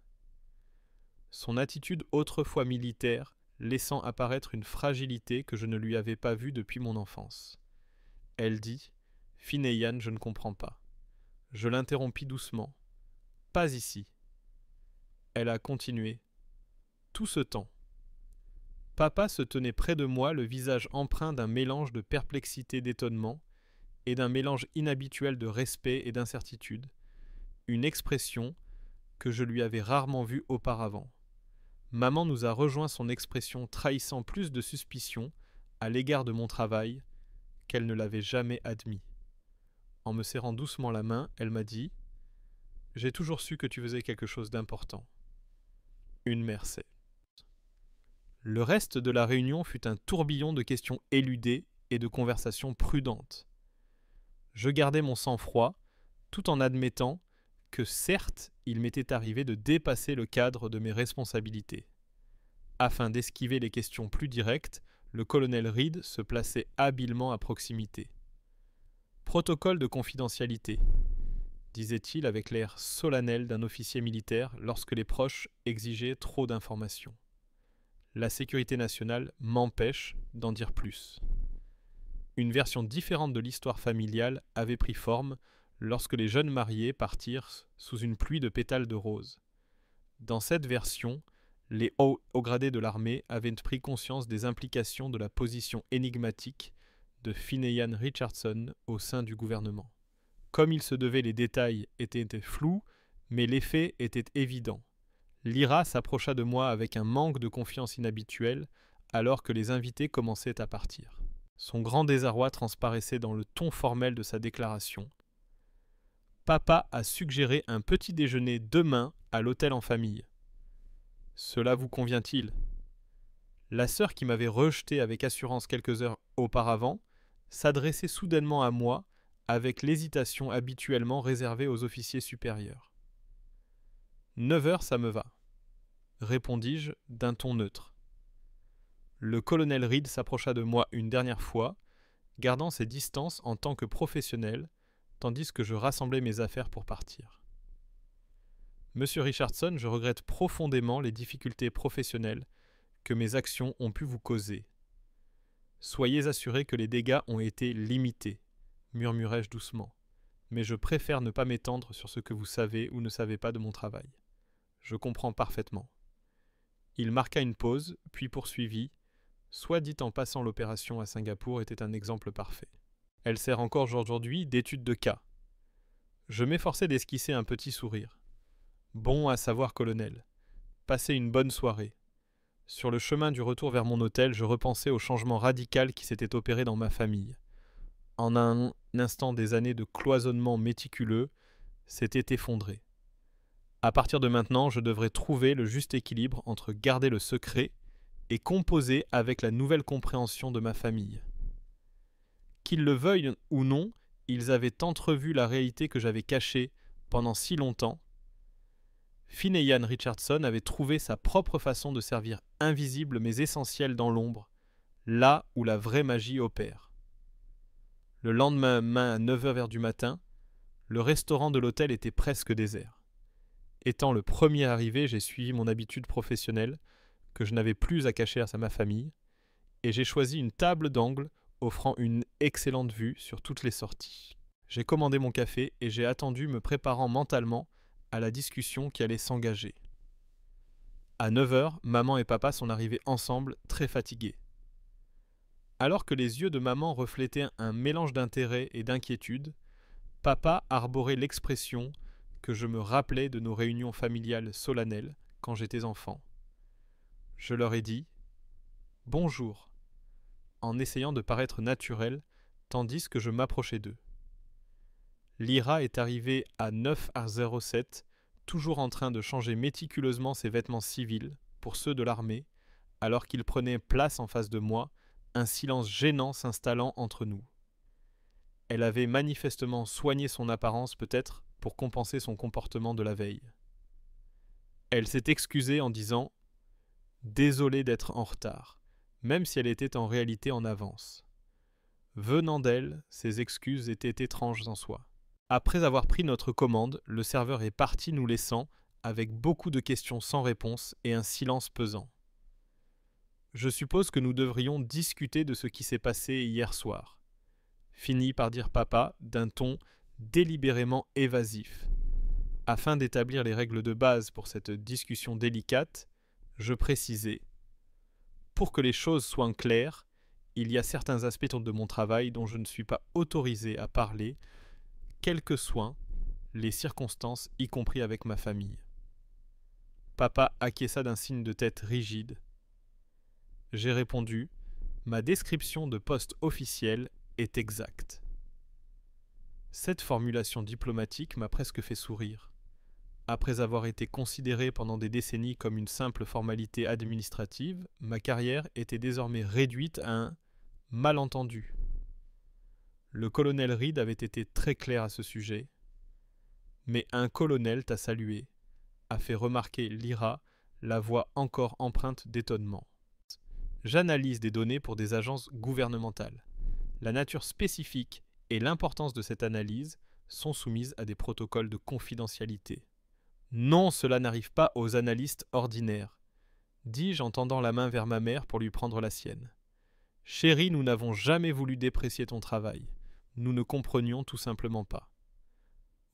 Son attitude autrefois militaire laissant apparaître une fragilité que je ne lui avais pas vue depuis mon enfance. Elle dit « Fineyan, je ne comprends pas. » Je l'interrompis doucement. « Pas ici. » Elle a continué. « Tout ce temps. » Papa se tenait près de moi, le visage empreint d'un mélange de perplexité, d'étonnement, et d'un mélange inhabituel de respect et d'incertitude, une expression que je lui avais rarement vue auparavant. Maman nous a rejoint son expression trahissant plus de suspicion à l'égard de mon travail qu'elle ne l'avait jamais admis. En me serrant doucement la main, elle m'a dit « J'ai toujours su que tu faisais quelque chose d'important. » Une mère sait. Le reste de la réunion fut un tourbillon de questions éludées et de conversations prudentes. Je gardais mon sang-froid, tout en admettant que certes, il m'était arrivé de dépasser le cadre de mes responsabilités. Afin d'esquiver les questions plus directes, le colonel Reed se plaçait habilement à proximité. « Protocole de confidentialité », disait-il avec l'air solennel d'un officier militaire lorsque les proches exigeaient trop d'informations. La sécurité nationale m'empêche d'en dire plus. Une version différente de l'histoire familiale avait pris forme lorsque les jeunes mariés partirent sous une pluie de pétales de roses. Dans cette version, les hauts gradés de l'armée avaient pris conscience des implications de la position énigmatique de Fineyan Richardson au sein du gouvernement. Comme il se devait, les détails étaient flous, mais l'effet était évident. Lyra s'approcha de moi avec un manque de confiance inhabituel alors que les invités commençaient à partir. Son grand désarroi transparaissait dans le ton formel de sa déclaration. Papa a suggéré un petit déjeuner demain à l'hôtel en famille. Cela vous convient-il ? La sœur qui m'avait rejeté avec assurance quelques heures auparavant s'adressait soudainement à moi avec l'hésitation habituellement réservée aux officiers supérieurs. 9 heures, ça me va, répondis-je d'un ton neutre. Le colonel Reed s'approcha de moi une dernière fois gardant ses distances en tant que professionnel, tandis que je rassemblais mes affaires pour partir. Monsieur Richardson, je regrette profondément les difficultés professionnelles que mes actions ont pu vous causer. Soyez assuré que les dégâts ont été limités, murmurai-je doucement, mais je préfère ne pas m'étendre sur ce que vous savez ou ne savez pas de mon travail. Je comprends parfaitement. Il marqua une pause, puis poursuivit. Soit dit en passant, l'opération à Singapour était un exemple parfait. Elle sert encore aujourd'hui d'étude de cas. Je m'efforçai d'esquisser un petit sourire. Bon à savoir, colonel. Passez une bonne soirée. Sur le chemin du retour vers mon hôtel, je repensais au changement radical qui s'était opéré dans ma famille. En un instant, des années de cloisonnement méticuleux s'étaient effondrées. À partir de maintenant, je devrais trouver le juste équilibre entre garder le secret et composer avec la nouvelle compréhension de ma famille. Qu'ils le veuillent ou non, ils avaient entrevu la réalité que j'avais cachée pendant si longtemps. Finn et Ian Richardson avaient trouvé sa propre façon de servir invisible mais essentiel dans l'ombre, là où la vraie magie opère. Le lendemain à 9h du matin, le restaurant de l'hôtel était presque désert. Étant le premier arrivé, j'ai suivi mon habitude professionnelle, que je n'avais plus à cacher à ma famille, et j'ai choisi une table d'angle offrant une excellente vue sur toutes les sorties. J'ai commandé mon café et j'ai attendu, me préparant mentalement à la discussion qui allait s'engager. À 9h, maman et papa sont arrivés ensemble, très fatigués. Alors que les yeux de maman reflétaient un mélange d'intérêt et d'inquiétude, papa arborait l'expression que je me rappelais de nos réunions familiales solennelles quand j'étais enfant. Je leur ai dit « Bonjour » en essayant de paraître naturel tandis que je m'approchais d'eux. Lyra est arrivée à 9h07, toujours en train de changer méticuleusement ses vêtements civils pour ceux de l'armée, alors qu'il prenait place en face de moi, un silence gênant s'installant entre nous. Elle avait manifestement soigné son apparence peut-être pour compenser son comportement de la veille. Elle s'est excusée en disant « Désolée d'être en retard », même si elle était en réalité en avance. Venant d'elle, ces excuses étaient étranges en soi. Après avoir pris notre commande, le serveur est parti nous laissant avec beaucoup de questions sans réponse et un silence pesant. Je suppose que nous devrions discuter de ce qui s'est passé hier soir. Finit par dire papa d'un ton délibérément évasif. Afin d'établir les règles de base pour cette discussion délicate, je précisai. Pour que les choses soient claires, il y a certains aspects de mon travail dont je ne suis pas autorisé à parler, quels que soient les circonstances, y compris avec ma famille. Papa acquiesça d'un signe de tête rigide. J'ai répondu « Ma description de poste officiel est exacte ». Cette formulation diplomatique m'a presque fait sourire. Après avoir été considéré pendant des décennies comme une simple formalité administrative, ma carrière était désormais réduite à un malentendu. Le colonel Reed avait été très clair à ce sujet. Mais un colonel t'a salué, a fait remarquer Lyra, la voix encore empreinte d'étonnement. J'analyse des données pour des agences gouvernementales. La nature spécifique et l'importance de cette analyse sont soumises à des protocoles de confidentialité. Non, cela n'arrive pas aux analystes ordinaires, dis-je en tendant la main vers ma mère pour lui prendre la sienne. Chérie, nous n'avons jamais voulu déprécier ton travail. Nous ne comprenions tout simplement pas.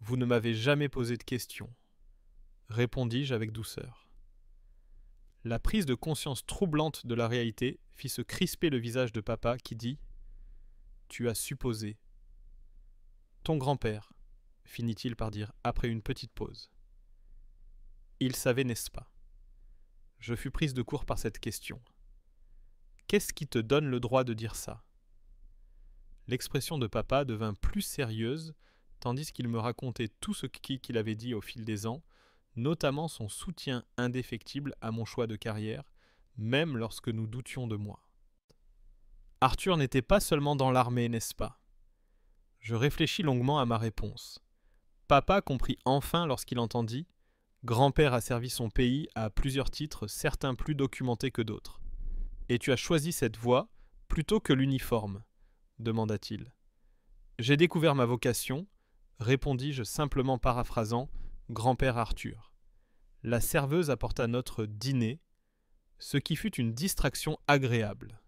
Vous ne m'avez jamais posé de questions, répondis-je avec douceur. La prise de conscience troublante de la réalité fit se crisper le visage de papa qui dit « Tu as supposé. » Ton grand-père, finit-il par dire après une petite pause. Il savait, n'est-ce pas? Je fus prise de court par cette question. Qu'est-ce qui te donne le droit de dire ça? L'expression de papa devint plus sérieuse, tandis qu'il me racontait tout ce qu'il avait dit au fil des ans, notamment son soutien indéfectible à mon choix de carrière, même lorsque nous doutions de moi. Arthur n'était pas seulement dans l'armée, n'est-ce pas? Je réfléchis longuement à ma réponse. Papa comprit enfin lorsqu'il entendit « Grand-père a servi son pays à plusieurs titres, certains plus documentés que d'autres. Et tu as choisi cette voie plutôt que l'uniforme. demanda-t-il. J'ai découvert ma vocation, répondis-je simplement paraphrasant grand-père Arthur. La serveuse apporta notre dîner, ce qui fut une distraction agréable.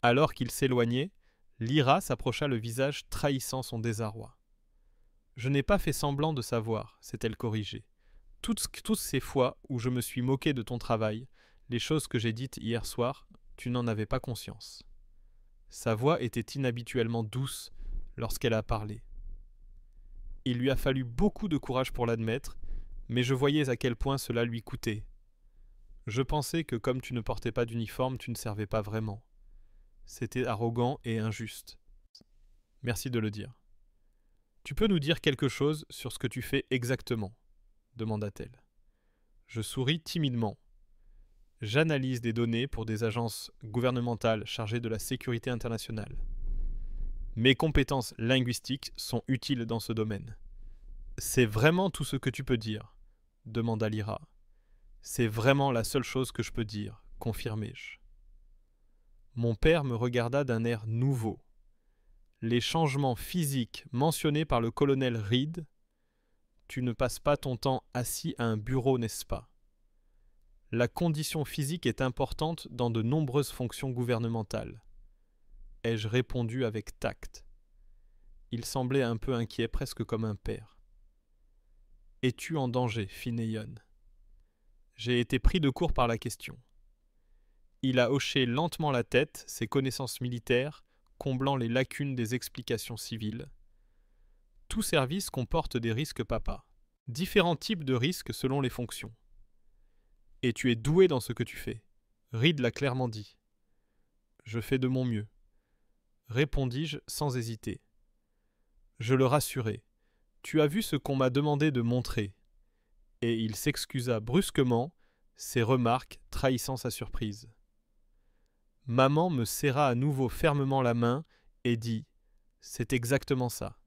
Alors qu'il s'éloignait, Lyra s'approcha le visage trahissant son désarroi. « Je n'ai pas fait semblant de savoir, s'est-elle corrigée. Toutes ces fois où je me suis moqué de ton travail, les choses que j'ai dites hier soir, tu n'en avais pas conscience. » Sa voix était inhabituellement douce lorsqu'elle a parlé. Il lui a fallu beaucoup de courage pour l'admettre, mais je voyais à quel point cela lui coûtait. Je pensais que comme tu ne portais pas d'uniforme, tu ne servais pas vraiment. C'était arrogant et injuste. Merci de le dire. Tu peux nous dire quelque chose sur ce que tu fais exactement ? Demanda-t-elle. Je souris timidement. J'analyse des données pour des agences gouvernementales chargées de la sécurité internationale. Mes compétences linguistiques sont utiles dans ce domaine. C'est vraiment tout ce que tu peux dire ? Demanda Lyra. C'est vraiment la seule chose que je peux dire, confirmai-je. Mon père me regarda d'un air nouveau. Les changements physiques mentionnés par le colonel Reed. Tu ne passes pas ton temps assis à un bureau, n'est-ce pas ? La condition physique est importante dans de nombreuses fonctions gouvernementales. Ai-je répondu avec tact. Il semblait un peu inquiet, presque comme un père. Es-tu en danger, fit Neyon. J'ai été pris de court par la question. Il a hoché lentement la tête, ses connaissances militaires comblant les lacunes des explications civiles. Tout service comporte des risques, papa. Différents types de risques selon les fonctions. Et tu es doué dans ce que tu fais. Reed l'a clairement dit. Je fais de mon mieux, répondis-je sans hésiter. Je le rassurai. Tu as vu ce qu'on m'a demandé de montrer. Et il s'excusa brusquement, ses remarques trahissant sa surprise. Maman me serra à nouveau fermement la main et dit « C'est exactement ça.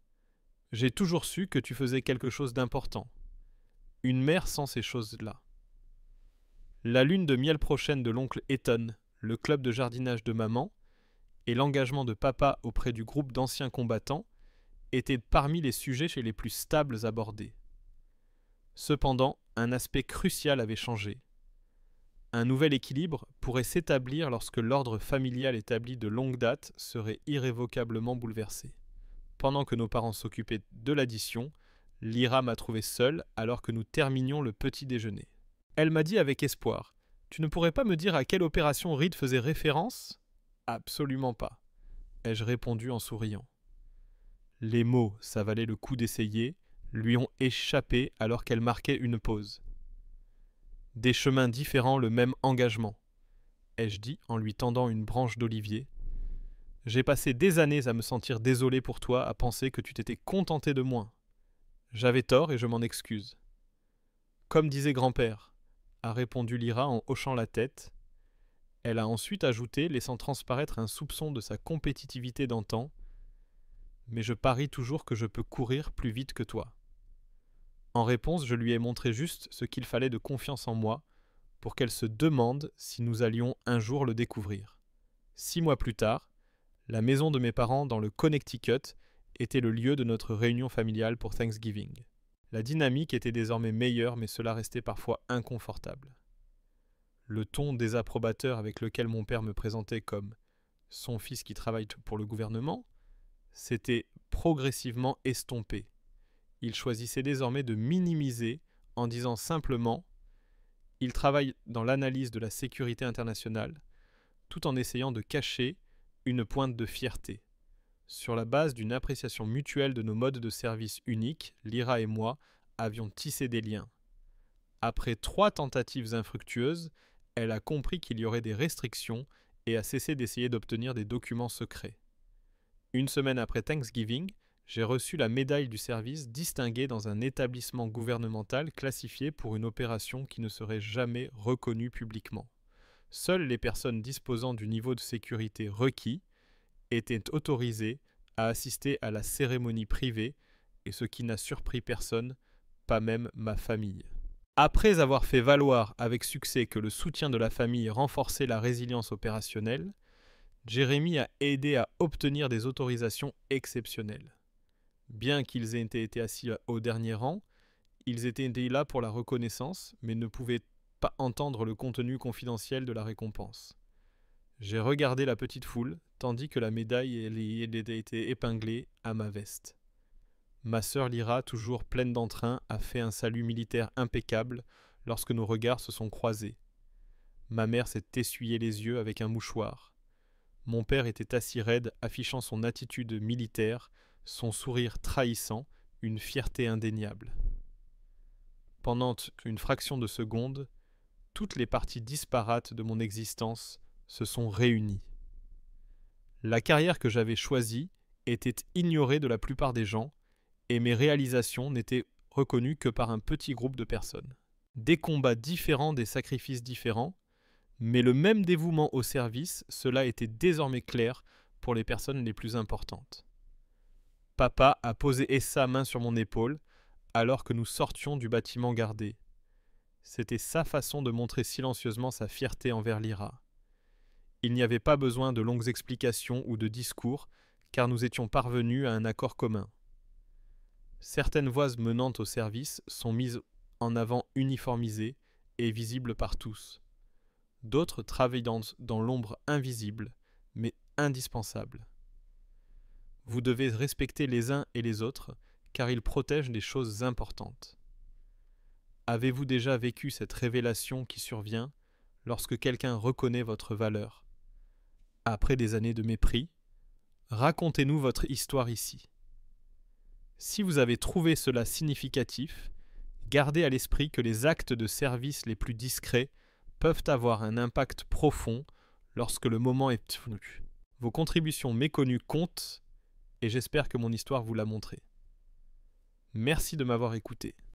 J'ai toujours su que tu faisais quelque chose d'important. Une mère sans ces choses-là. » La lune de miel prochaine de l'oncle Eton, le club de jardinage de maman, et l'engagement de papa auprès du groupe d'anciens combattants étaient parmi les sujets chez les plus stables abordés. Cependant, un aspect crucial avait changé. Un nouvel équilibre pourrait s'établir lorsque l'ordre familial établi de longue date serait irrévocablement bouleversé. Pendant que nos parents s'occupaient de l'addition, Lyra m'a trouvé seul alors que nous terminions le petit déjeuner. Elle m'a dit avec espoir « Tu ne pourrais pas me dire à quelle opération Reed faisait référence ?»« Absolument pas, » ai-je répondu en souriant. Les mots, ça valait le coup d'essayer, lui ont échappé alors qu'elle marquait une pause. Des chemins différents, le même engagement, ai-je dit en lui tendant une branche d'olivier. J'ai passé des années à me sentir désolé pour toi, à penser que tu t'étais contenté de moi. J'avais tort et je m'en excuse. Comme disait grand-père, a répondu Lyra en hochant la tête. Elle a ensuite ajouté, laissant transparaître un soupçon de sa compétitivité d'antan. Mais je parie toujours que je peux courir plus vite que toi. En réponse, je lui ai montré juste ce qu'il fallait de confiance en moi pour qu'elle se demande si nous allions un jour le découvrir. 6 mois plus tard, la maison de mes parents dans le Connecticut était le lieu de notre réunion familiale pour Thanksgiving. La dynamique était désormais meilleure, mais cela restait parfois inconfortable. Le ton désapprobateur avec lequel mon père me présentait comme son fils qui travaille pour le gouvernement s'était progressivement estompé. Il choisissait désormais de minimiser en disant simplement « Il travaille dans l'analyse de la sécurité internationale », tout en essayant de cacher une pointe de fierté. Sur la base d'une appréciation mutuelle de nos modes de service uniques, Lyra et moi avions tissé des liens. Après 3 tentatives infructueuses, elle a compris qu'il y aurait des restrictions et a cessé d'essayer d'obtenir des documents secrets. 1 semaine après Thanksgiving, j'ai reçu la médaille du service distinguée dans un établissement gouvernemental classifié pour une opération qui ne serait jamais reconnue publiquement. Seules les personnes disposant du niveau de sécurité requis étaient autorisées à assister à la cérémonie privée, et ce qui n'a surpris personne, pas même ma famille. Après avoir fait valoir avec succès que le soutien de la famille renforçait la résilience opérationnelle, Jérémy a aidé à obtenir des autorisations exceptionnelles. Bien qu'ils aient été assis au dernier rang, ils étaient là pour la reconnaissance, mais ne pouvaient pas entendre le contenu confidentiel de la récompense. J'ai regardé la petite foule, tandis que la médaille était épinglée à ma veste. Ma sœur Lyra, toujours pleine d'entrain, a fait un salut militaire impeccable lorsque nos regards se sont croisés. Ma mère s'est essuyé les yeux avec un mouchoir. Mon père était assis raide, affichant son attitude militaire, son sourire trahissant, une fierté indéniable. Pendant une fraction de seconde, toutes les parties disparates de mon existence se sont réunies. La carrière que j'avais choisie était ignorée de la plupart des gens, et mes réalisations n'étaient reconnues que par un petit groupe de personnes. Des combats différents, des sacrifices différents, mais le même dévouement au service, cela était désormais clair pour les personnes les plus importantes. Papa a posé sa main sur mon épaule alors que nous sortions du bâtiment gardé. C'était sa façon de montrer silencieusement sa fierté envers Lyra. Il n'y avait pas besoin de longues explications ou de discours, car nous étions parvenus à un accord commun. Certaines voies menant au service sont mises en avant uniformisées et visibles par tous. D'autres travaillent dans l'ombre invisible, mais indispensable. Vous devez respecter les uns et les autres, car ils protègent des choses importantes. Avez-vous déjà vécu cette révélation qui survient lorsque quelqu'un reconnaît votre valeur? Après des années de mépris, racontez-nous votre histoire ici. Si vous avez trouvé cela significatif, gardez à l'esprit que les actes de service les plus discrets peuvent avoir un impact profond lorsque le moment est venu. Vos contributions méconnues comptent et j'espère que mon histoire vous l'a montré. Merci de m'avoir écouté.